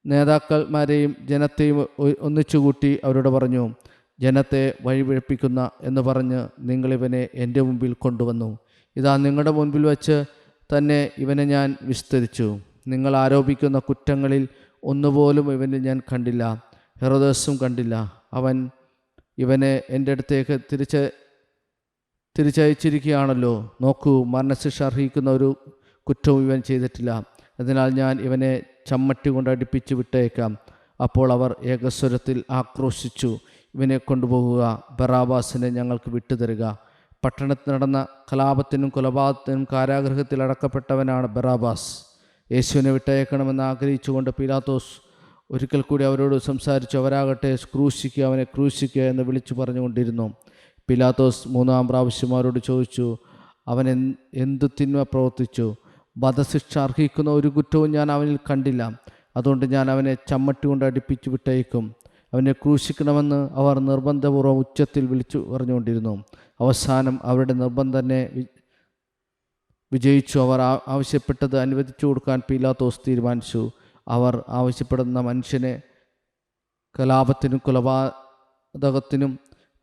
നേതാക്കന്മാരെയും ജനത്തെയും ഒന്നിച്ചുകൂട്ടി അവരോട് പറഞ്ഞു, ജനത്തെ വഴിപിഴപ്പിക്കുന്ന എന്ന് പറഞ്ഞ് നിങ്ങളിവനെ എൻ്റെ മുമ്പിൽ കൊണ്ടുവന്നു. ഇതാ നിങ്ങളുടെ മുൻപിൽ വച്ച് തന്നെ ഇവനെ ഞാൻ വിസ്തരിച്ചു. നിങ്ങൾ ആരോപിക്കുന്ന കുറ്റങ്ങളിൽ ഒന്നുപോലും ഇവനിൽ ഞാൻ കണ്ടില്ല, ഹെറോദാസും കണ്ടില്ല. അവൻ ഇവനെ എൻ്റെ അടുത്തേക്ക് തിരിച്ചയച്ചിരിക്കുകയാണല്ലോ. നോക്കൂ, മരണശിക്ഷ അർഹിക്കുന്ന ഒരു കുറ്റവും ഇവൻ ചെയ്തിട്ടില്ല. അതിനാൽ ഞാൻ ഇവനെ ചമ്മട്ടി കൊണ്ട് അടിപ്പിച്ച് വിട്ടേക്കാം. അപ്പോൾ അവർ ഏകസ്വരത്തിൽ ആക്രോശിച്ചു, ഇവനെ കൊണ്ടുപോകുക, ബറാബാസിനെ ഞങ്ങൾക്ക് വിട്ടുതരിക. പട്ടണത്തിൽ നടന്ന കലാപത്തിനും കൊലപാതകത്തിനും കാരാഗൃഹത്തിൽ അടക്കപ്പെട്ടവനാണ് ബറാബാസ്. യേശുവിനെ വിട്ടയക്കണമെന്ന് ആഗ്രഹിച്ചുകൊണ്ട് പിലാത്തോസ് ഒരിക്കൽ കൂടി അവരോട് സംസാരിച്ചു. അവരാകട്ടെ ക്രൂശിക്കുക, അവനെ ക്രൂശിക്കുക എന്ന് വിളിച്ചു പറഞ്ഞുകൊണ്ടിരുന്നു. പിലാത്തോസ് മൂന്നാം പ്രാവശ്യം അവരോട് ചോദിച്ചു, അവൻ എന്തു തിന്മ പ്രവർത്തിച്ചു? വധശിക്ഷ അർഹിക്കുന്ന ഒരു കുറ്റവും ഞാൻ അവനിൽ കണ്ടില്ല. അതുകൊണ്ട് ഞാൻ അവനെ ചമ്മട്ടി കൊണ്ട് അടിപ്പിച്ചു വിട്ടയക്കും. അവനെ ക്രൂശിക്കണമെന്ന് അവർ നിർബന്ധപൂർവ്വം ഉച്ചത്തിൽ വിളിച്ചു പറഞ്ഞുകൊണ്ടിരുന്നു. അവസാനം അവരുടെ നിർബന്ധം തന്നെ വിജയിച്ചു. അവർ ആവശ്യപ്പെട്ടത് അനുവദിച്ചു കൊടുക്കാൻ പിലാത്തോസ് തീരുമാനിച്ചു. അവർ ആവശ്യപ്പെടുന്ന മനുഷ്യനെ കലാപത്തിനും കൊലപാതകത്തിനും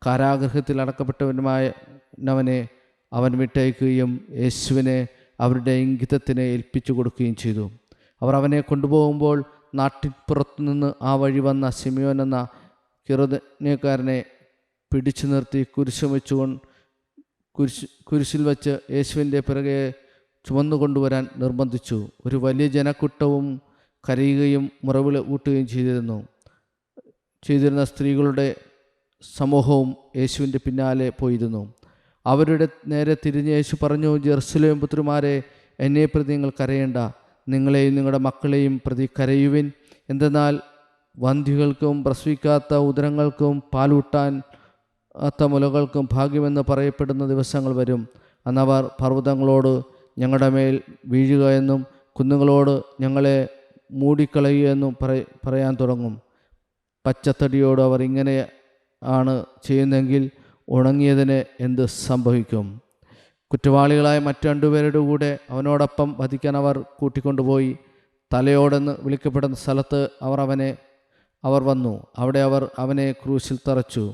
കാരാഗൃഹത്തിൽ അടക്കപ്പെട്ടവനുമായവനെ അവൻ വിട്ടയക്കുകയും യേശുവിനെ അവരുടെ ഇംഗിതത്തിന് ഏൽപ്പിച്ചു കൊടുക്കുകയും ചെയ്തു. അവർ അവനെ കൊണ്ടുപോകുമ്പോൾ നാട്ടിൻപുറത്തു നിന്ന് ആ വഴി വന്ന ശിമിയോൻ എന്ന കിറോനേക്കാരനെ പിടിച്ചു നിർത്തി കുരിശിൽ വെച്ച് യേശുവിൻ്റെ പിറകെ ചുമന്നുകൊണ്ടുവരാൻ നിർബന്ധിച്ചു. ഒരു വലിയ ജനക്കൂട്ടവും കരയുകയും മുറവിളി കൂട്ടുകയും ചെയ്തിരുന്ന സ്ത്രീകളുടെ സമൂഹവും യേശുവിൻ്റെ പിന്നാലെ പോയിരുന്നു. അവരുടെ നേരെ തിരിഞ്ഞ് യേശു പറഞ്ഞു, ജെറുസലേം പുത്രിമാരെ, എന്നെ പ്രതി നിങ്ങൾ കരയേണ്ട, നിങ്ങളെയും നിങ്ങളുടെ മക്കളെയും പ്രതി കരയുവിൻ. എന്തെന്നാൽ വന്ധ്യകൾക്കും പ്രസവിക്കാത്ത ഉദരങ്ങൾക്കും പാലൂട്ടാത്ത മുലകൾക്കും ഭാഗ്യമെന്ന് പറയപ്പെടുന്ന ദിവസങ്ങൾ വരും. അന്നവർ പർവ്വതങ്ങളോട് ഞങ്ങളുടെ മേൽ വീഴുക എന്നും കുന്നുകളോട് ഞങ്ങളെ മൂടിക്കളയുക എന്നും പറയാൻ തുടങ്ങും. പച്ചത്തടിയോട് അവർ ഇങ്ങനെ ആണ് ചെയ്യുന്നെങ്കിൽ ഉണങ്ങിയതിന് എന്ത് സംഭവിക്കും? കുറ്റവാളികളായ മറ്റു രണ്ടുപേരുടെ കൂടെ അവനോടൊപ്പം വധിക്കാൻ അവർ കൂട്ടിക്കൊണ്ടുപോയി. തലയോടെന്ന് വിളിക്കപ്പെടുന്ന സ്ഥലത്ത് അവർ വന്നു. അവിടെ അവർ അവനെ ക്രൂശിൽ തറച്ചു.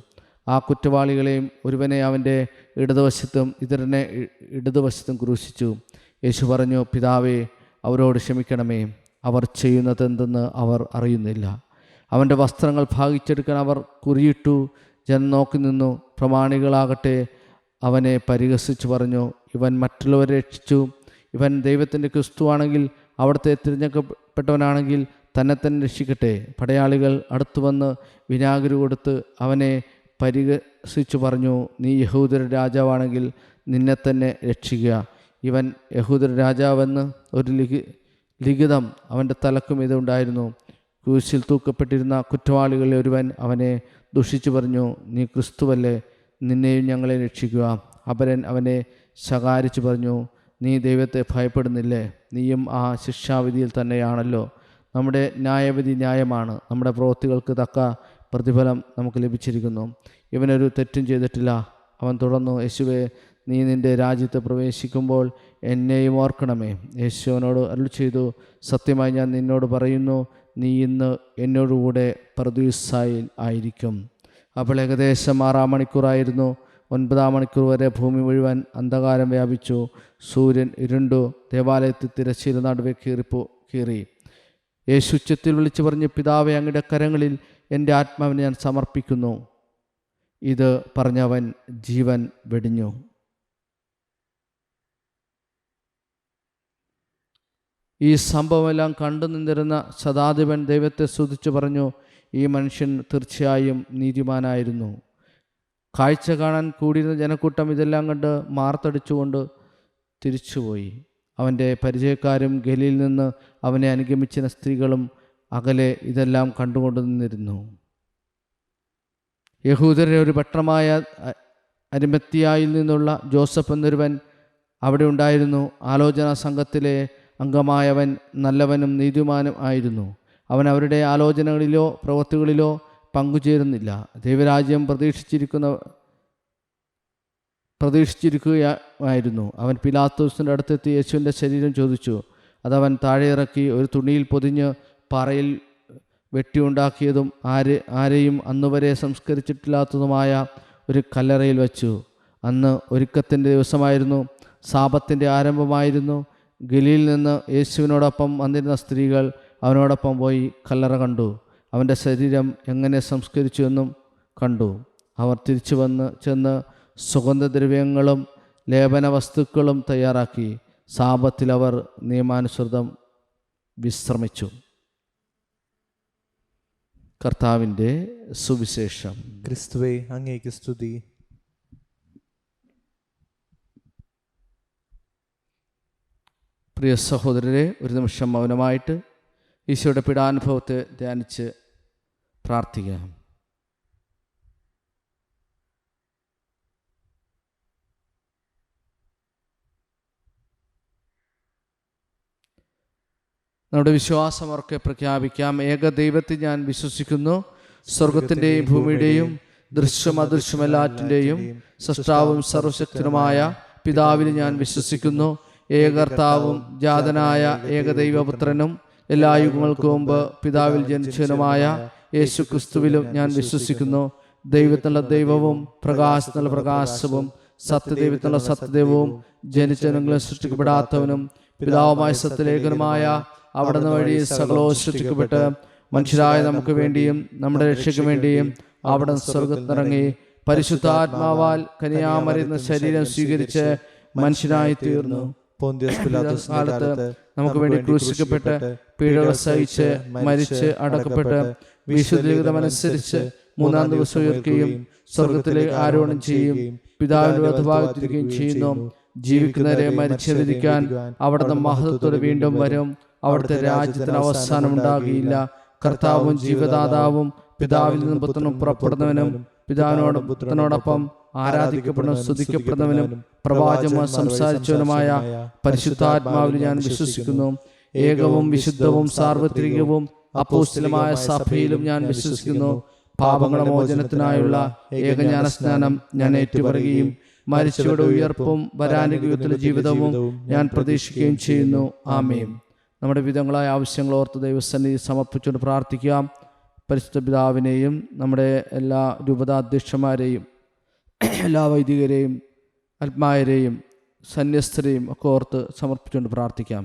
ആ കുറ്റവാളികളെയും ഒരുവനെ അവൻ്റെ ഇടതുവശത്തും ഇതരനെ ഇടതുവശത്തും ക്രൂശിച്ചു. യേശു പറഞ്ഞു, പിതാവേ, അവരോട് ക്ഷമിക്കണമേ, അവർ ചെയ്യുന്നതെന്തെന്ന് അവർ അറിയുന്നില്ല. അവൻ്റെ വസ്ത്രങ്ങൾ ഭാഗിച്ചെടുക്കാൻ അവർ കുറിയിട്ടു. ജനം നോക്കി നിന്നു. പ്രമാണികളാകട്ടെ അവനെ പരിഹസിച്ചു പറഞ്ഞു, ഇവൻ മറ്റുള്ളവരെ രക്ഷിച്ചു. ഇവൻ ദൈവത്തിൻ്റെ ക്രിസ്തുവാണെങ്കിൽ, അവിടുത്തെ തിരഞ്ഞെടുക്കപ്പെട്ടവനാണെങ്കിൽ തന്നെ രക്ഷിക്കട്ടെ. പടയാളികൾ അടുത്തു വന്ന് വിനാഗിരി കൊടുത്ത് അവനെ പരിഹസിച്ചു പറഞ്ഞു, നീ യഹൂദരുടെ രാജാവാണെങ്കിൽ നിന്നെ തന്നെ രക്ഷിക്കുക. ഇവൻ യഹൂദരുടെ രാജാവെന്ന് ഒരു ലിഖിതം അവൻ്റെ തലക്കും ഇതുണ്ടായിരുന്നു. ക്രൂശിൽ തൂക്കപ്പെട്ടിരുന്ന കുറ്റവാളികളിൽ ഒരുവൻ അവനെ ദുഷിച്ചു പറഞ്ഞു, നീ ക്രിസ്തുവല്ലേ, നിന്നെയും ഞങ്ങളെ രക്ഷിക്കുക. അപരൻ അവനെ ശകാരിച്ചു പറഞ്ഞു, നീ ദൈവത്തെ ഭയപ്പെടുന്നില്ലേ? നീയും ആ ശിക്ഷാവിധിയിൽ തന്നെയാണല്ലോ. നമ്മുടെ ന്യായവിധി ന്യായമാണ്, നമ്മുടെ പ്രവൃത്തികൾക്ക് തക്ക പ്രതിഫലം നമുക്ക് ലഭിച്ചിരിക്കുന്നു. ഇവനൊരു തെറ്റും ചെയ്തിട്ടില്ല. അവൻ തുടർന്നു, യേശുവേ, നീ നിൻ്റെ രാജ്യത്ത് പ്രവേശിക്കുമ്പോൾ എന്നെയും ഓർക്കണമേ. യേശു അവനോട് അരുളി ചെയ്തു, സത്യമായി ഞാൻ നിന്നോട് പറയുന്നു, നീ ഇന്ന് എന്നോടുകൂടെ പർദീസായിൽ ആയിരിക്കും. അപ്പോൾ ഏകദേശം 6 മണിക്കൂറായിരുന്നു. 9 മണിക്കൂർ വരെ ഭൂമി മുഴുവൻ അന്ധകാരം വ്യാപിച്ചു. സൂര്യൻ ഇരുണ്ടു. ദേവാലയത്തിൽ തിരശ്ശീല നടുവെ കീറി. യേശു ഉച്ചത്തിൽ വിളിച്ചു പറഞ്ഞു, പിതാവേ, അങ്ങയുടെ കരങ്ങളിൽ എൻ്റെ ആത്മാവിനെ ഞാൻ സമർപ്പിക്കുന്നു. ഇത് പറഞ്ഞവൻ ജീവൻ വെടിഞ്ഞു. ഈ സംഭവമെല്ലാം കണ്ടു നിന്നിരുന്ന ശതാധിപൻ ദൈവത്തെ സ്തുതിച്ചു പറഞ്ഞു, ഈ മനുഷ്യൻ തീർച്ചയായും നീതിമാനായിരുന്നു. കാഴ്ച കാണാൻ കൂടിയിരുന്ന ജനക്കൂട്ടം ഇതെല്ലാം കണ്ട് മാർത്തടിച്ചുകൊണ്ട് തിരിച്ചുപോയി. അവൻ്റെ പരിചയക്കാരും ഗലീലിൽ നിന്ന് അവനെ അനുഗമിച്ച സ്ത്രീകളും അകലെ ഇതെല്ലാം കണ്ടുകൊണ്ട് നിന്നിരുന്നു. യഹൂദരുടെ ഒരു പട്ടണമായ അരിമത്തിയായിൽ നിന്നുള്ള ജോസഫ് എന്നൊരുവൻ അവിടെ ഉണ്ടായിരുന്നു. ആലോചനാ സംഘത്തിലെ അംഗമായവൻ നല്ലവനും നീതിമാനും ആയിരുന്നു. അവൻ അവരുടെ ആലോചനകളിലോ പ്രവൃത്തികളിലോ പങ്കുചേരുന്നില്ല. ദൈവരാജ്യം പ്രതീക്ഷിച്ചിരിക്കുകയായിരുന്നു. അവൻ പിലാത്തോസിൻ്റെ അടുത്തെത്തി യേശുവിൻ്റെ ശരീരം ചോദിച്ചു. അതവൻ താഴെ ഇറക്കി ഒരു തുണിയിൽ പൊതിഞ്ഞ് പാറയിൽ വെട്ടിയുണ്ടാക്കിയതും ആരെയും അന്നുവരെ സംസ്കരിച്ചിട്ടില്ലാത്തതുമായ ഒരു കല്ലറയിൽ വച്ചു. അന്ന് ഒരുക്കത്തിൻ്റെ ദിവസമായിരുന്നു. സാബത്തിൻ്റെ ആരംഭമായിരുന്നു. ഗലീലിൽ നിന്ന് യേശുവിനോടൊപ്പം വന്നിരുന്ന സ്ത്രീകൾ അവനോടൊപ്പം പോയി കല്ലറ കണ്ടു. അവൻ്റെ ശരീരം എങ്ങനെ സംസ്കരിച്ചു എന്നും കണ്ടു. അവർ തിരിച്ചു ചെന്ന് സുഗന്ധദ്രവ്യങ്ങളും ലേപന വസ്തുക്കളും തയ്യാറാക്കി. സാബത്തിൽ അവർ നിയമാനുസൃതം വിശ്രമിച്ചു. കർത്താവിൻ്റെ സുവിശേഷം. ക്രിസ്തുവേ, അങ്ങേക്ക് സ്തുതി. പ്രിയ സഹോദരരെ, ഒരു നിമിഷം മൗനമായിട്ട് ഈശോയുടെ പീഡാനുഭവത്തെ ധ്യാനിച്ച് പ്രാർത്ഥിക്കാം. നമ്മുടെ വിശ്വാസമൊക്കെ പ്രഖ്യാപിക്കാം. ഏക ദൈവത്തിൽ ഞാൻ വിശ്വസിക്കുന്നു, സ്വർഗത്തിൻ്റെയും ഭൂമിയുടെയും ദൃശ്യം അദൃശ്യമെല്ലാറ്റിൻ്റെയും സൃഷ്ടാവും സർവശക്തനുമായ പിതാവിൽ ഞാൻ വിശ്വസിക്കുന്നു. ഏകർത്താവും ജാതനായ ഏകദൈവപുത്രനും എല്ലാ യുഗങ്ങൾക്കും മുമ്പ് പിതാവിൽ ജനിച്ചവനുമായ യേശു ക്രിസ്തുവിലും ഞാൻ വിശ്വസിക്കുന്നു. ദൈവത്തിനുള്ള ദൈവവും പ്രകാശത്തിനുള്ള പ്രകാശവും സത്യദൈവത്തിനുള്ള സത്യദൈവവും ജനിച്ചവനെങ്കിലും സൃഷ്ടിക്കപ്പെടാത്തവനും പിതാവുമായ സത്യലേഖനുമായ അവിടുന്ന് വഴി സകലവും സൃഷ്ടിക്കപ്പെട്ട് മനുഷ്യരായ നമുക്ക് വേണ്ടിയും നമ്മുടെ രക്ഷയ്ക്ക് വേണ്ടിയും അവിടുന്ന് സ്വർഗ്ഗത്തിലിറങ്ങി പരിശുദ്ധാത്മാവാൽ കന്യാമറിയുന്ന ശരീരം സ്വീകരിച്ച് മനുഷ്യനായി തീർന്നു. പോന്തിയോസ് പിലാത്തോസിന്റെ കാലത്ത് നമുക്ക് വേണ്ടി ക്രൂശിക്കപ്പെട്ട് പീഡകൾ സഹിച്ച് മരിച്ച് അടക്കപ്പെട്ട് വിശുദ്ധീകൃതമനുസരിച്ച് 3-ാം ദിവസം ഉയർക്കുകയും സ്വർഗത്തിലേക്ക് ആരോഹണം ചെയ്യും, പിതാവിന്റെ വലതുഭാഗത്തിരിക്കുകയും ചെയ്യുന്നു. ജീവിക്കുന്നവരെ മരിച്ചെഴുതിരിക്കാൻ അവിടുന്ന് മഹത്വത്തോടെ വീണ്ടും വരും. അവിടുത്തെ രാജ്യത്തിന് അവസാനം ഉണ്ടാകുകയില്ല. കർത്താവും ജീവദാതാവും പിതാവിൽ നിന്ന് പുത്രനും പുറപ്പെടുന്നവനും പിതാവിനോടും പുത്രനോടൊപ്പം ആരാധിക്കപ്പെടുന്ന സ്തുതിക്കപ്പെടുന്നവനും പ്രവാചകൻ സംസാരിച്ചവനുമായ പരിശുദ്ധാത്മാവിൽ ഞാൻ വിശ്വസിക്കുന്നു. ഏകവും വിശുദ്ധവും സാർവത്രികവും അപ്പോസ്തലമായ സഭയിലും ഞാൻ വിശ്വസിക്കുന്നു. പാപങ്ങളുടെ മോചനത്തിനായുള്ള ഏകജ്ഞാനസ്നാനം ഞാൻ ഏറ്റുപറയുകയും മരിച്ചവരുടെ ഉയർപ്പും വരാനുഗത്തിലെ ജീവിതവും ഞാൻ പ്രതീക്ഷിക്കുകയും ചെയ്യുന്നു. ആമേൻ. നമ്മുടെ വിധങ്ങളായ ആവശ്യങ്ങൾ ഓർത്ത് ദൈവസന്നിധി സമർപ്പിച്ചുകൊണ്ട് പ്രാർത്ഥിക്കാം. പരിശുദ്ധ പിതാവിനെയും നമ്മുടെ എല്ലാ രൂപതാധ്യക്ഷന്മാരെയും എല്ലാ വൈദികരെയും ആത്മായരെയും സന്യസ്തരെയും ഒക്കെ ഓർത്ത് സമർപ്പിച്ചുകൊണ്ട് പ്രാർത്ഥിക്കാം.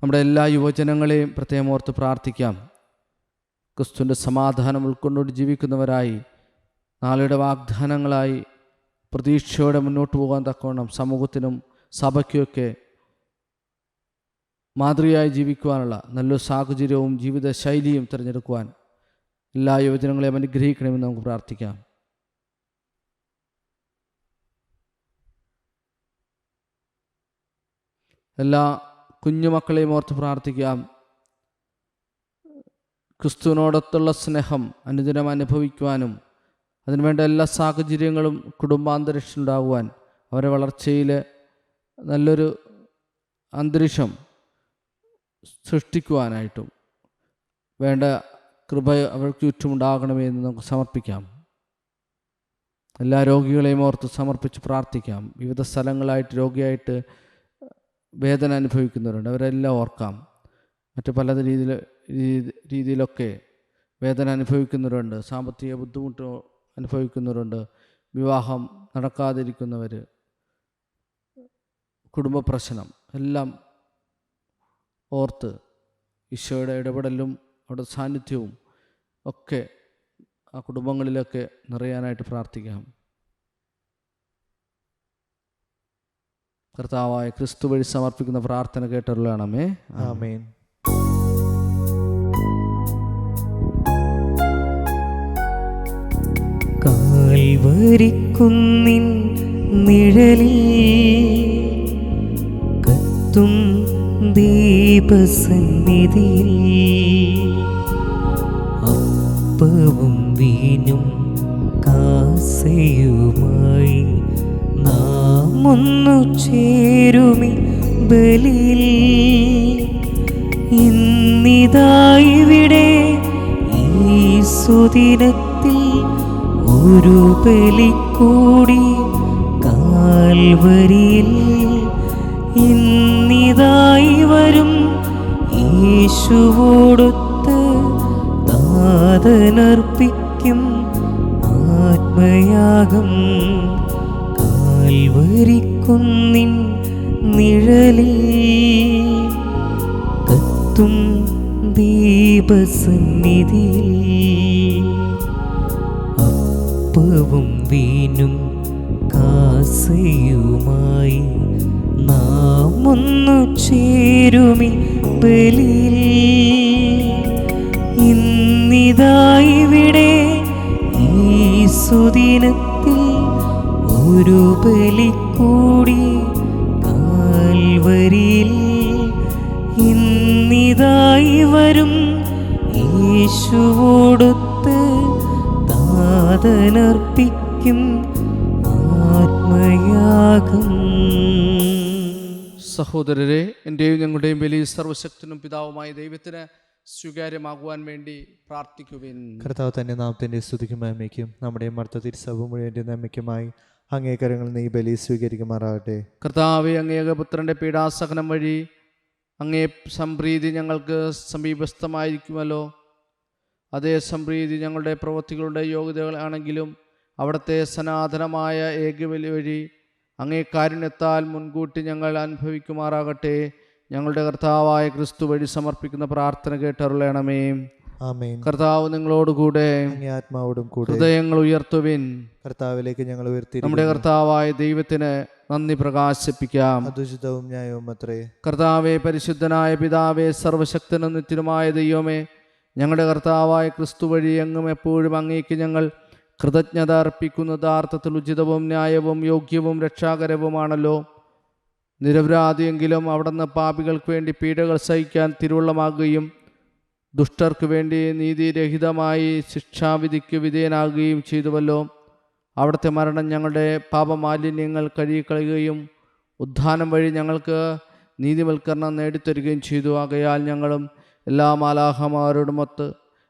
നമ്മുടെ എല്ലാ യുവജനങ്ങളെയും പ്രത്യേകം ഓർത്ത് പ്രാർത്ഥിക്കാം. ക്രിസ്തുവിൻ്റെ സമാധാനം ഉൾക്കൊണ്ടുകൊണ്ട് ജീവിക്കുന്നവരായി നാളെയുടെ വാഗ്ദാനങ്ങളായി പ്രതീക്ഷയോടെ മുന്നോട്ട് പോകാൻ തക്കവണ്ണം സമൂഹത്തിനും സഭയ്ക്കുമൊക്കെ മാതൃകയായി ജീവിക്കുവാനുള്ള നല്ലൊരു സാഹചര്യവും ജീവിതശൈലിയും തിരഞ്ഞെടുക്കുവാൻ എല്ലാ യുവജനങ്ങളെയും അനുഗ്രഹിക്കണമെന്ന് നമുക്ക് പ്രാർത്ഥിക്കാം. എല്ലാ കുഞ്ഞുമക്കളെയും ഓർത്ത് പ്രാർത്ഥിക്കാം. ക്രിസ്തുവിനോടൊത്തുള്ള സ്നേഹം അനുദിനം അനുഭവിക്കുവാനും അതിനുവേണ്ട എല്ലാ സാഹചര്യങ്ങളും കുടുംബാന്തരീക്ഷം ഉണ്ടാകുവാൻ, അവരുടെ വളർച്ചയിൽ നല്ലൊരു അന്തരീക്ഷം സൃഷ്ടിക്കുവാനായിട്ടും വേണ്ട കൃപ അവർക്ക് ചുറ്റുമുണ്ടാകണമേ എന്ന് നമുക്ക് സമർപ്പിക്കാം. എല്ലാ രോഗികളെയും ഓർത്ത് സമർപ്പിച്ച് പ്രാർത്ഥിക്കാം. വിവിധ സ്ഥലങ്ങളായിട്ട് രോഗിയായിട്ട് വേദന അനുഭവിക്കുന്നവരുണ്ട്, അവരെല്ലാം ഓർക്കാം. മറ്റ് പല രീതിയിലൊക്കെ വേദന അനുഭവിക്കുന്നവരുണ്ട്, സാമ്പത്തിക ബുദ്ധിമുട്ട് അനുഭവിക്കുന്നവരുണ്ട്, വിവാഹം നടക്കാതിരിക്കുന്നവർ, കുടുംബ പ്രശ്നം എല്ലാം ഓർത്ത് ഈശോയുടെ ഇടപെടലും അവിടെ സാന്നിധ്യവും ഒക്കെ ആ കുടുംബങ്ങളിലൊക്കെ നിറയാനായിട്ട് പ്രാർത്ഥിക്കാം. കർത്താവായ ക്രിസ്തു വഴി സമർപ്പിക്കുന്ന പ്രാർത്ഥന കേട്ടരുളണമേ. ആമേൻ. കാൽവരിക്കുന്നിൻ നിഴലിൽ കത്തും ദീപസന്നിധിയിൽ അപ്പവും വീഞ്ഞും കാസയുമായി നാം ഒന്നു ചേരുമി ബലിയിൽ. ഇന്നിതായിവിടെ ഈ സുദിനത്തിൽ ഒരു ബലി കൂടി കാൽവരിയിൽ. ഇന്നിതായി വരും യേശുവോടൊത്ത് താതനർപ്പിക്കും ആത്മയാഗം. കാൽവരിക്കുന്നിൻ നിഴലിൽ കത്തും ദീപസന്നിധിയിൽ അപ്പവും വീഞ്ഞും കാസയുമായി നാം ഒന്നു ചേരുമി ബലിയിൽ. ഇന്നിതായിവിടെ ഈ സുദിനത്തിൽ ഒരു ബലി കൂടി കാൽവരിയിൽ. ഇന്നിതായി വരും യേശുവോടൊത്ത് താതനർപ്പിക്കും ആത്മയാഗം. സഹോദരരെ, എൻ്റെയും ഞങ്ങളുടെയും ബലി സർവശക്തനും പിതാവുമായ ദൈവത്തിന് സ്വീകാര്യമാകുവാൻ വേണ്ടി പ്രാർത്ഥിക്കുവിൻ. കർത്താവ് തന്നെ നാമത്തിന്റെ സ്തുതിക്കും നന്മയ്ക്കും നമ്മുടെ മർത്ത തിരുസഭ മുഴുവൻ്റെ നന്മയ്ക്കുമായി അങ്ങേക്കരങ്ങളിൽ നിന്ന് ഈ ബലി സ്വീകരിക്കുമാറാകട്ടെ. കർത്താവെ, അങ്ങേകപുത്രൻ്റെ പീഡാസഹനം വഴി അങ്ങേ സംപ്രീതി ഞങ്ങൾക്ക് സമീപസ്ഥമായിരിക്കുമല്ലോ. അതേ സംപ്രീതി ഞങ്ങളുടെ പ്രവൃത്തികളുടെ യോഗ്യതകളാണെങ്കിലും അവിടുത്തെ സനാതനമായ ഏകബലി വഴി അങ്ങേ കാരുണ്യത്താൽ മുൻകൂട്ടി ഞങ്ങൾ അനുഭവിക്കുമാറാകട്ടെ. ഞങ്ങളുടെ കർത്താവായ ക്രിസ്തു വഴി സമർപ്പിക്കുന്ന പ്രാർത്ഥന കേട്ടരുളണമേ. ആമേൻ. കർത്താവ് നിങ്ങളോടുകൂടെ, അങ്ങേ ആത്മാവോടും കൂടെ. ഹൃദയങ്ങൾ ഉയർത്തുവിൻ. കർത്താവിലേക്ക് ഞങ്ങൾ ഉയർത്തി നമ്മുടെ കർത്താവായ ദൈവത്തിന് നന്ദി പ്രകാശിപ്പിക്കാം. അതുചിതവും ന്യായവും അത്രേ. കർത്താവേ, പരിശുദ്ധനായ പിതാവേ, സർവശക്തനും നിത്യനുമായ ദൈവമേ, ഞങ്ങളുടെ കർത്താവായ ക്രിസ്തു വഴി എങ്ങും എപ്പോഴും അങ്ങേക്ക് ഞങ്ങൾ കൃതജ്ഞത അർപ്പിക്കുന്നത് യഥാർത്ഥത്തിൽ ഉചിതവും ന്യായവും യോഗ്യവും രക്ഷാകരവുമാണല്ലോ. നിരപരാധിയെങ്കിലും അവിടുന്ന് പാപികൾക്ക് വേണ്ടി പീഡകൾ സഹിക്കാൻ തിരുവുള്ളമാകുകയും ദുഷ്ടർക്ക് വേണ്ടി നീതിരഹിതമായി ശിക്ഷാവിധിക്ക് വിധേയനാകുകയും ചെയ്തുവല്ലോ. അവിടുത്തെ മരണം ഞങ്ങളുടെ പാപമാലിന്യങ്ങൾ കഴുകിക്കളയുകയും ഉദ്ധാനം വഴി ഞങ്ങൾക്ക് നീതിവൽക്കരണം നേടിത്തരികയും ചെയ്തു. ആകയാൽ ഞങ്ങളും എല്ലാ മാലാഖമാരോടുമൊത്ത്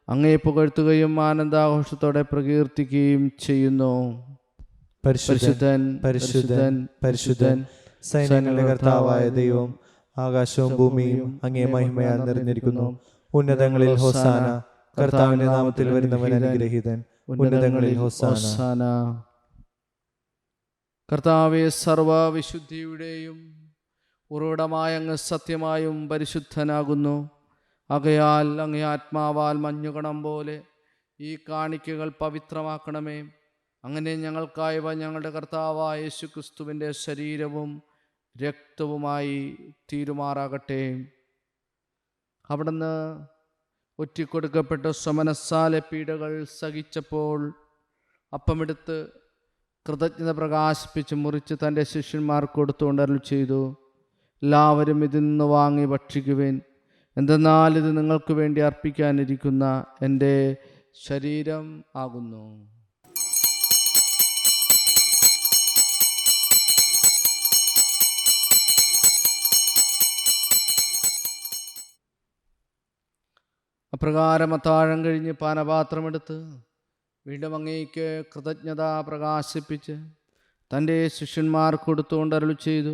അങ്ങേ പുകഴ്ത്തുകയും ആനന്ദാഘോഷത്തോടെ പ്രകീർത്തിക്കുകയും ചെയ്യുന്നു. പരിശുദ്ധൻ പരിശുദ്ധൻ പരിശുദ്ധൻ സൈന്യങ്ങളുടെ കർത്താവായ ദൈവം, ആകാശവും ഭൂമിയും അങ്ങേ മഹിമയാൽ നിറഞ്ഞിരിക്കുന്നു. ഉന്നതങ്ങളിൽ ഹോസാന. കർത്താവിന്റെ നാമത്തിൽ വരുന്നവൻ അനുഗ്രഹീതൻ. ഉന്നതങ്ങളിൽ ഹോസാന. കർത്താവേ, സർവവിശുദ്ധിയുടെയും ഉറവിടമായ അങ്ങ് സത്യമായും പരിശുദ്ധനാകുന്നു. ആകയാൽ അങ്ങേ ആത്മാവാൽ മഞ്ഞുകണം പോലെ ഈ കാണിക്കകൾ പവിത്രമാക്കണമേ. അങ്ങനെ ഞങ്ങൾക്കായവ ഞങ്ങളുടെ കർത്താവായ യേശുക്രിസ്തുവിൻ്റെ ശരീരവും രക്തവുമായി തീരുമാറാകട്ടെ. അവിടുന്ന് ഒറ്റിക്കൊടുക്കപ്പെട്ട സ്വമനസ്സാലെ പീഡകൾ സഹിച്ചപ്പോൾ അപ്പമെടുത്ത് കൃതജ്ഞത പ്രകാശിപ്പിച്ച് മുറിച്ച് തൻ്റെ ശിഷ്യന്മാർക്ക് കൊടുത്തുകൊണ്ട് അരുളി ചെയ്തു: എല്ലാവരും ഇതിൽ നിന്ന് വാങ്ങി ഭക്ഷിക്കുവിൻ. എന്തെന്നാൽ ഇത് നിങ്ങൾക്ക് വേണ്ടി അർപ്പിക്കാനിരിക്കുന്ന എൻ്റെ ശരീരം ആകുന്നു. അപ്രകാരം അത്താഴം കഴിഞ്ഞ് പാനപാത്രമെടുത്ത് വീണ്ടും അങ്ങേക്ക് കൃതജ്ഞത പ്രകാശിപ്പിച്ച് തൻ്റെ ശിഷ്യന്മാർക്ക് കൊടുത്തുകൊണ്ട് അരുളി ചെയ്തു,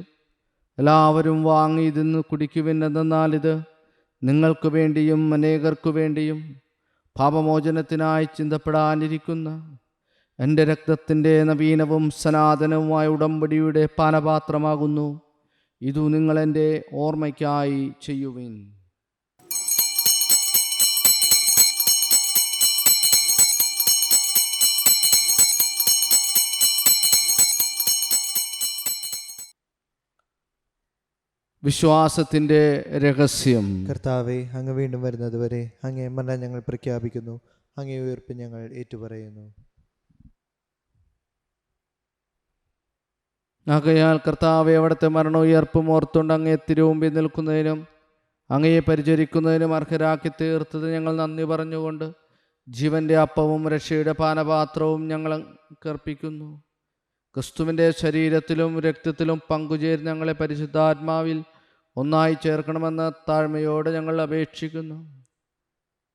എല്ലാവരും വാങ്ങി ഇതിന്ന് കുടിക്കുവിൻ. എന്തെന്നാൽ ഇത് നിങ്ങൾക്ക് വേണ്ടിയും അനേകർക്കു വേണ്ടിയും പാപമോചനത്തിനായി ചിന്തപ്പെടാനിരിക്കുന്ന എൻ്റെ രക്തത്തിൻ്റെ നവീനവും സനാതനവുമായ ഉടമ്പടിയുടെ പാനപാത്രമാകുന്നു. ഇതു നിങ്ങളെൻ്റെ ഓർമ്മയ്ക്കായി ചെയ്യുവിൻ. വിശ്വാസത്തിൻ്റെ രഹസ്യം. കർത്താവെ, അങ്ങ് വീണ്ടും വരുന്നത് വരെ അങ്ങേ മരണം ഞങ്ങൾ പ്രഖ്യാപിക്കുന്നു, അങ്ങേ ഉയർപ്പ് ഞങ്ങൾ ഏറ്റുപറയുന്നു. ആകയാൽ കർത്താവെ, അവിടുത്തെ മരണോയർപ്പും ഓർത്തുകൊണ്ട് അങ്ങേ തിരുമുമ്പിൽ നിൽക്കുന്നതിനും അങ്ങയെ പരിചരിക്കുന്നതിനും അർഹരാക്കി തീർത്തത് ഞങ്ങൾ നന്ദി പറഞ്ഞുകൊണ്ട് ജീവൻ്റെ അപ്പവും രക്ഷയുടെ പാനപാത്രവും ഞങ്ങൾ അർപ്പിക്കുന്നു. ക്രിസ്തുവിൻ്റെ ശരീരത്തിലും രക്തത്തിലും പങ്കുചേർന്ന് ഞങ്ങളെ പരിശുദ്ധാത്മാവിൽ ഒന്നായി ചേർക്കണമെന്ന് താഴ്മയോടെ ഞങ്ങൾ അപേക്ഷിക്കുന്നു.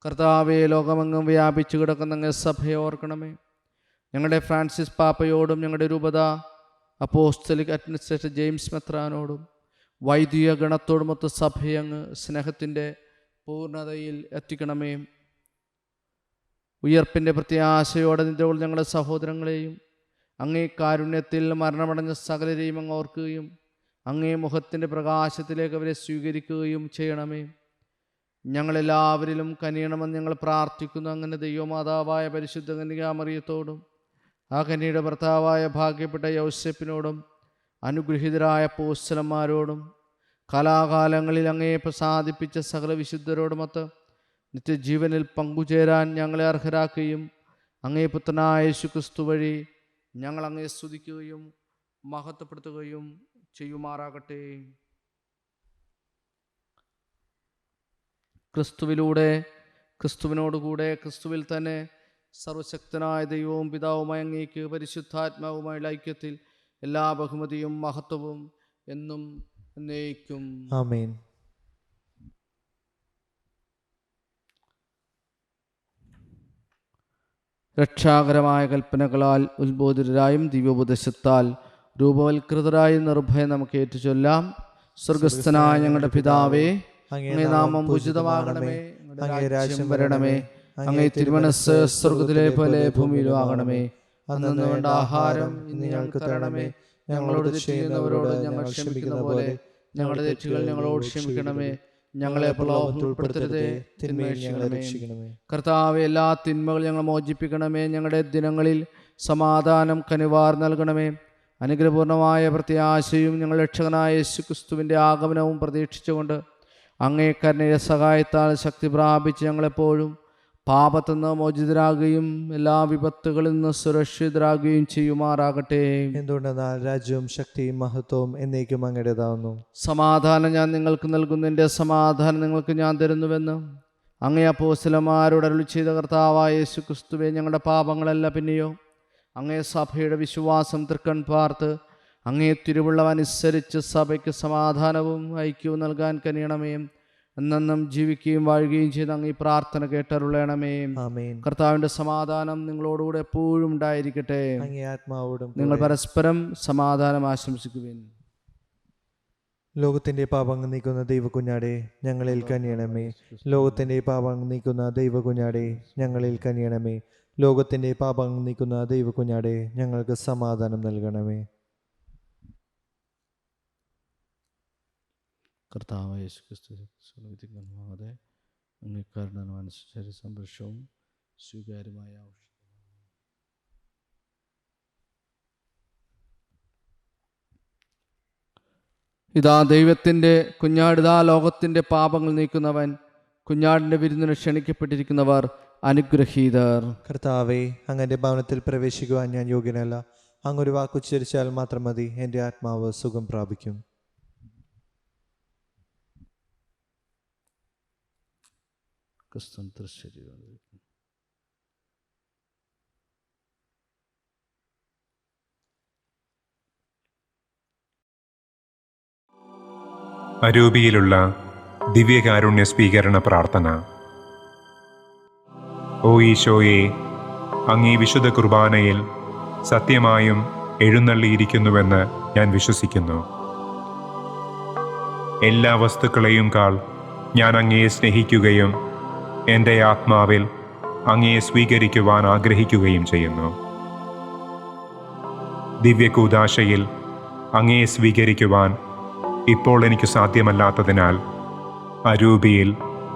കർത്താവെ, ലോകമെങ്ങും വ്യാപിച്ചു കിടക്കുന്ന അങ്ങേ സഭയെ ഓർക്കണമേ. ഞങ്ങളുടെ ഫ്രാൻസിസ് പാപ്പയോടും ഞങ്ങളുടെ രൂപത അപ്പോസ്തലിക് അഡ്മിനിസ്ട്രേറ്റർ ജെയിംസ് മെത്രാനോടും വൈദിക ഗണത്തോടുമൊത്ത സഭയെ അങ്ങ് സ്നേഹത്തിൻ്റെ പൂർണ്ണതയിൽ എത്തിക്കണമേ. ഉയർപ്പിൻ്റെ പ്രത്യാശയോടെ നിന്നോട് ഞങ്ങളുടെ സഹോദരങ്ങളെയും അങ്ങേ കാരുണ്യത്തിൽ മരണമടഞ്ഞ സകലരെയും അങ്ങ് ഓർക്കുകയും അങ്ങേ മുഖത്തിൻ്റെ പ്രകാശത്തിലേക്ക് അവരെ സ്വീകരിക്കുകയും ചെയ്യണമേ. ഞങ്ങളെല്ലാവരിലും കനിയണമെന്ന് ഞങ്ങൾ പ്രാർത്ഥിക്കുന്നു. അങ്ങനെ ദൈവമാതാവായ പരിശുദ്ധ കന്യകാമറിയത്തോടും ആ കന്യയുടെ ഭർത്താവായ ഭാഗ്യപ്പെട്ട യൗസേപ്പിനോടും അനുഗ്രഹീതരായ അപ്പോസ്തലന്മാരോടും കാലാകാലങ്ങളിൽ അങ്ങയെ പ്രസാദിപ്പിച്ച സകല വിശുദ്ധരോടുമൊത്ത് നിത്യജീവനിൽ പങ്കുചേരാൻ ഞങ്ങളെ അർഹരാക്കുകയും അങ്ങേ പുത്രനായ യേശുക്രിസ്തു വഴി ഞങ്ങൾ അങ്ങയെ സ്തുതിക്കുകയും മഹത്വപ്പെടുത്തുകയും ചെയ്യുമാറാകട്ടെ. ക്രിസ്തുവിലൂടെ, ക്രിസ്തുവിനോടുകൂടെ, ക്രിസ്തുവിൽ തന്നെ സർവശക്തനായ ദൈവവും പിതാവുമായ അങ്ങേക്ക് പരിശുദ്ധാത്മാവുമായുള്ള ഐക്യത്തിൽ എല്ലാ ബഹുമതിയും മഹത്വവും എന്നും എന്നേക്കും ആമേൻ. രക്ഷാകരമായ കൽപ്പനകളാൽ ഉത്ബോധിതരായും ദിവ്യോപദേശത്താൽ രൂപവൽകൃതരായും നിർഭയം നമുക്ക് ഏറ്റുചൊല്ലാം. സ്വർഗസ്ഥനായ ഞങ്ങളുടെ പിതാവേ, അങ്ങേ നാമം പൂജിതമാകണമേ, അങ്ങേ രാജ്യം വരണമേ, അങ്ങേ തിരുമനസ്സ് സ്വർഗത്തിലെ പോലെ ഭൂമിയിലും ആകണമേ. അന്നു വേണ്ട ആഹാരം ഇന്ന് ഞങ്ങൾക്ക് തരണമേ. ഞങ്ങളോട് ചെയ്യുന്നവരോട് ഞങ്ങൾ ക്ഷമിക്കുന്ന പോലെ ഞങ്ങളുടെ തെറ്റുകൾ ഞങ്ങളോട് ക്ഷമിക്കണമേ. ഞങ്ങളെ പ്രലോഭനത്തിൽ ഉൾപ്പെടുത്തരുതേ, തിന്മയിൽ ഞങ്ങളെ രക്ഷിക്കണമേ. കർത്താവേ, എല്ലാ തിന്മകളും ഞങ്ങൾ മോചിപ്പിക്കണമേ. ഞങ്ങളുടെ ദിനങ്ങളിൽ സമാധാനം കനിവാർ നൽകണമേ. അനുഗ്രഹപൂർണമായ പ്രത്യാശയും ഞങ്ങൾ രക്ഷകനായ യേശുക്രിസ്തുവിൻ്റെ ആഗമനവും പ്രതീക്ഷിച്ചുകൊണ്ട് അങ്ങേ കരുണയുടെ സഹായത്താൽ ശക്തി പ്രാപിച്ച് ഞങ്ങളെപ്പോഴും പാപത്തിൽ നിന്ന് മോചിതരാകുകയും എല്ലാ വിപത്തുകളിൽ നിന്ന് സുരക്ഷിതരാകുകയും ചെയ്യുമാറാകട്ടെ. എന്തുകൊണ്ടെന്നാൽ രാജ്യവും ശക്തിയും മഹത്വവും എന്നേക്കും അങ്ങയുടേതാവുന്നു. സമാധാനം ഞാൻ നിങ്ങൾക്ക് നൽകുന്നു, എൻ്റെ സമാധാനം നിങ്ങൾക്ക് ഞാൻ തരുന്നുവെന്ന് അങ്ങേ അപ്പോസ്തലന്മാരോട് അരുളി ചെയ്ത കർത്താവായ യേശുക്രിസ്തുവേ, ഞങ്ങളുടെ പാപങ്ങളല്ല പിന്നെയോ അങ്ങേ സഭയുടെ വിശ്വാസം തൃക്കൺ പാർത്ത് അങ്ങേ തിരുവുള്ളവനുസരിച്ച് സഭയ്ക്ക് സമാധാനവും ഐക്യവും നൽകാൻ കനിയണമേ. എന്നെന്നും ജീവിക്കുകയും വാഴുകയും ചെയ്ത് അങ്ങ് ഈ പ്രാർത്ഥന കേട്ടരുളണമേ. ആമേൻ. കർത്താവിൻ്റെ സമാധാനം നിങ്ങളോടുകൂടെ എപ്പോഴും ഉണ്ടായിരിക്കട്ടെ. അങ്ങേ ആത്മാവോടും നിങ്ങൾ പരസ്പരം സമാധാനം ആശംസിക്കുവിൻ. ലോകത്തിന്റെ പാപങ്ങൾ നീക്കുന്ന ദൈവകുഞ്ഞാടെ ഞങ്ങളിൽ കനിയണമേ. ലോകത്തിന്റെ പാപങ്ങൾ നീക്കുന്ന ദൈവകുഞ്ഞാടെ ഞങ്ങളിൽ കനിയണമേ. ലോകത്തിന്റെ പാപങ്ങൾ നീക്കുന്ന ദൈവകുഞ്ഞാടെ ഞങ്ങൾക്ക് സമാധാനം നൽകണമേ. കർത്താവായ യേശുക്രിസ്തു വിധിക്കുന്നതാതെ അങ്ങേക്കാരനുസരിച്ച് സംരക്ഷവും സ്വീകാര്യമായ ഇതാ ദൈവത്തിൻ്റെ കുഞ്ഞാട്, ഇതാ ലോകത്തിൻ്റെ പാപങ്ങൾ നീക്കുന്നവൻ. കുഞ്ഞാടിൻ്റെ വിരുന്നിന് ക്ഷണിക്കപ്പെട്ടിരിക്കുന്നവർ അനുഗ്രഹീതർ. കർത്താവേ, അങ്ങന്റെ ഭവനത്തിൽ പ്രവേശിക്കുവാൻ ഞാൻ യോഗ്യനല്ല. അങ്ങൊരു വാക്കുച്ചരിച്ചാൽ മാത്രം മതി, എൻ്റെ ആത്മാവ് സുഖം പ്രാപിക്കും. ക്രിസ്തു തൃശ്ശരീരം. അരൂപിയിലുള്ള ദിവ്യകാരുണ്യ സ്വീകരണ പ്രാർത്ഥന. ഓ ഈശോയെ, അങ്ങീ വിശുദ്ധ കുർബാനയിൽ സത്യമായും എഴുന്നള്ളിയിരിക്കുന്നുവെന്ന് ഞാൻ വിശ്വസിക്കുന്നു. എല്ലാ വസ്തുക്കളെയും കാൾ ഞാൻ അങ്ങയെ സ്നേഹിക്കുകയും എൻ്റെ ആത്മാവിൽ അങ്ങയെ സ്വീകരിക്കുവാൻ ആഗ്രഹിക്കുകയും ചെയ്യുന്നു. ദിവ്യകൂദാശയിൽ അങ്ങയെ സ്വീകരിക്കുവാൻ ഇപ്പോൾ എനിക്ക് സാധ്യമല്ലാത്തതിനാൽ അരൂപിയിൽ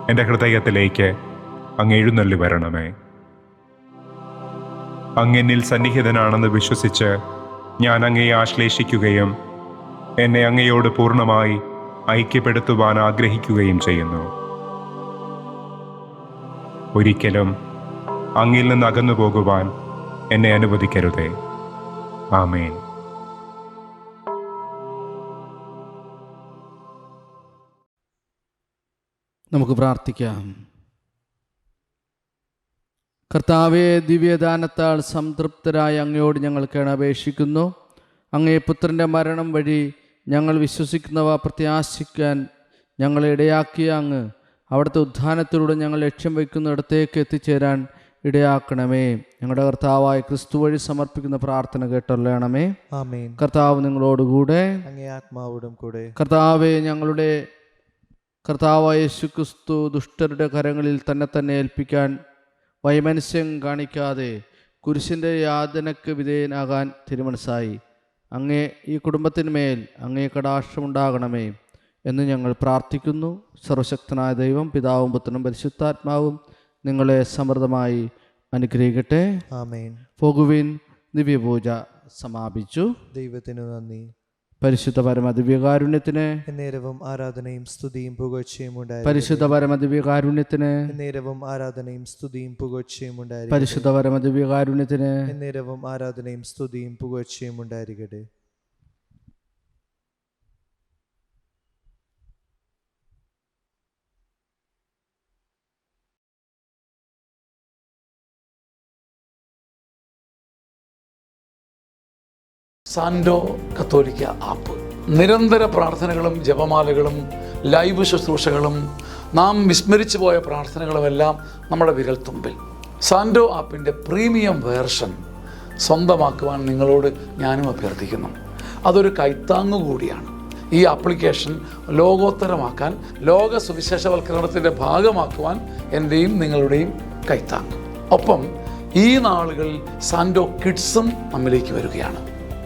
എൻ്റെ ഹൃദയത്തിലേക്ക് അങ്ങ് എഴുന്നള്ളി വരണമേ. അങ്ങെന്നിൽ സന്നിഹിതനാണെന്ന് വിശ്വസിച്ച് ഞാൻ അങ്ങയെ ആശ്ലേഷിക്കുകയും എന്നെ അങ്ങയോട് പൂർണ്ണമായി ഐക്യപ്പെടുത്തുവാൻ ആഗ്രഹിക്കുകയും ചെയ്യുന്നു. ഒരിക്കലും അങ്ങിൽ നിന്ന് അകന്നു പോകുവാൻ എന്നെ അനുവദിക്കരുതേ. ആമേൻ. നമുക്ക് പ്രാർത്ഥിക്കാം. കർത്താവേ, ദിവ്യദാനത്താൽ സംതൃപ്തരായ അങ്ങയോട് ഞങ്ങൾ അപേക്ഷിക്കുന്നു. അങ്ങേ പുത്രൻ്റെ മരണം വഴി ഞങ്ങൾ വിശ്വസിക്കുന്നവ പ്രത്യാശിക്കാൻ ഞങ്ങളെ ഇടയാക്കിയ അങ്ങ് അവിടുത്തെ ഉദ്ധാനത്തിലൂടെ ഞങ്ങൾ ലക്ഷ്യം വയ്ക്കുന്നിടത്തേക്ക് എത്തിച്ചേരാൻ ഇടയാക്കണമേ. ഞങ്ങളുടെ കർത്താവായ ക്രിസ്തു വഴി സമർപ്പിക്കുന്ന പ്രാർത്ഥന കേട്ടൊള്ളണമേ. ആമേൻ. കർത്താവ് നിങ്ങളോടുകൂടെ, അങ്ങേ ആത്മാവോടും കൂടെ. കർത്താവെ, ഞങ്ങളുടെ കർത്താവായ യേശുക്രിസ്തു ദുഷ്ടരുടെ കരങ്ങളിൽ തന്നെ ഏൽപ്പിക്കാൻ വൈമനസ്യം കാണിക്കാതെ കുരിശിൻ്റെ യാതനക്ക് വിധേയനാകാൻ തിരുമനസ്സായി. അങ്ങേ ഈ കുടുംബത്തിന്മേൽ അങ്ങേ കടാക്ഷമുണ്ടാകണമേ എന്ന് ഞങ്ങൾ പ്രാർത്ഥിക്കുന്നു. സർവശക്തനായ ദൈവം, പിതാവും പുത്രനും പരിശുദ്ധാത്മാവും നിങ്ങളെ സമൃദ്ധമായി അനുഗ്രഹിക്കട്ടെ. ആമേൻ. പോകുവിൻ. ദിവ്യപൂജ സമാപിച്ചു. ദൈവത്തിനു നന്ദി. പരിശുദ്ധ പരമദിവ്യകാരുണ്യത്തിന് എന്നേരവും ആരാധനയും സ്തുതിയും പുകഴ്ചയും ഉണ്ടായി. പരിശുദ്ധ പരമദിവ്യകാരുണ്യത്തിന് എന്നേരവും ആരാധനയും സ്തുതിയും പുകഴ്ചയും ഉണ്ടായി. പരിശുദ്ധ പരമദിവ്യകാരുണ്യത്തിന് എന്നേരവും ആരാധനയും സ്തുതിയും പുകഴ്ചയും ഉണ്ടായിരിക്കട്ടെ. സാൻഡോ കത്തോലിക്ക ആപ്പ് നിരന്തര പ്രാർത്ഥനകളും ജപമാലകളും ലൈവ് ശുശ്രൂഷകളും നാം വിസ്മരിച്ചു പോയ പ്രാർത്ഥനകളുമെല്ലാം നമ്മുടെ വിരൽത്തുമ്പിൽ. സാൻഡോ ആപ്പിൻ്റെ പ്രീമിയം വേർഷൻ സ്വന്തമാക്കുവാൻ നിങ്ങളോട് ഞാനും അഭ്യർത്ഥിക്കുന്നു. അതൊരു കൈത്താങ്ങു കൂടിയാണ്. ഈ ആപ്ലിക്കേഷൻ ലോകോത്തരമാക്കാൻ, ലോക സുവിശേഷവൽക്കരണത്തിൻ്റെ ഭാഗമാക്കുവാൻ എൻ്റെയും നിങ്ങളുടെയും കൈത്താങ്ങ്. ഒപ്പം ഈ നാളുകളിൽ സാൻഡോ കിഡ്സും നമ്മിലേക്ക് വരികയാണ്.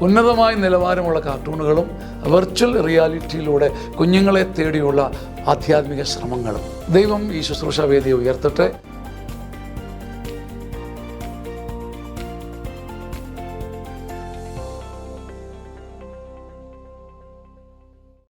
ഉന്നതമായ നിലവാരമുള്ള കാർട്ടൂണുകളും വെർച്വൽ റിയാലിറ്റിയിലൂടെ കുഞ്ഞുങ്ങളെ തേടിയുള്ള ആധ്യാത്മിക ശ്രമങ്ങളും. ദൈവം ഈ ശുശ്രൂഷ വേദിയെ ഉയർത്തട്ടെ.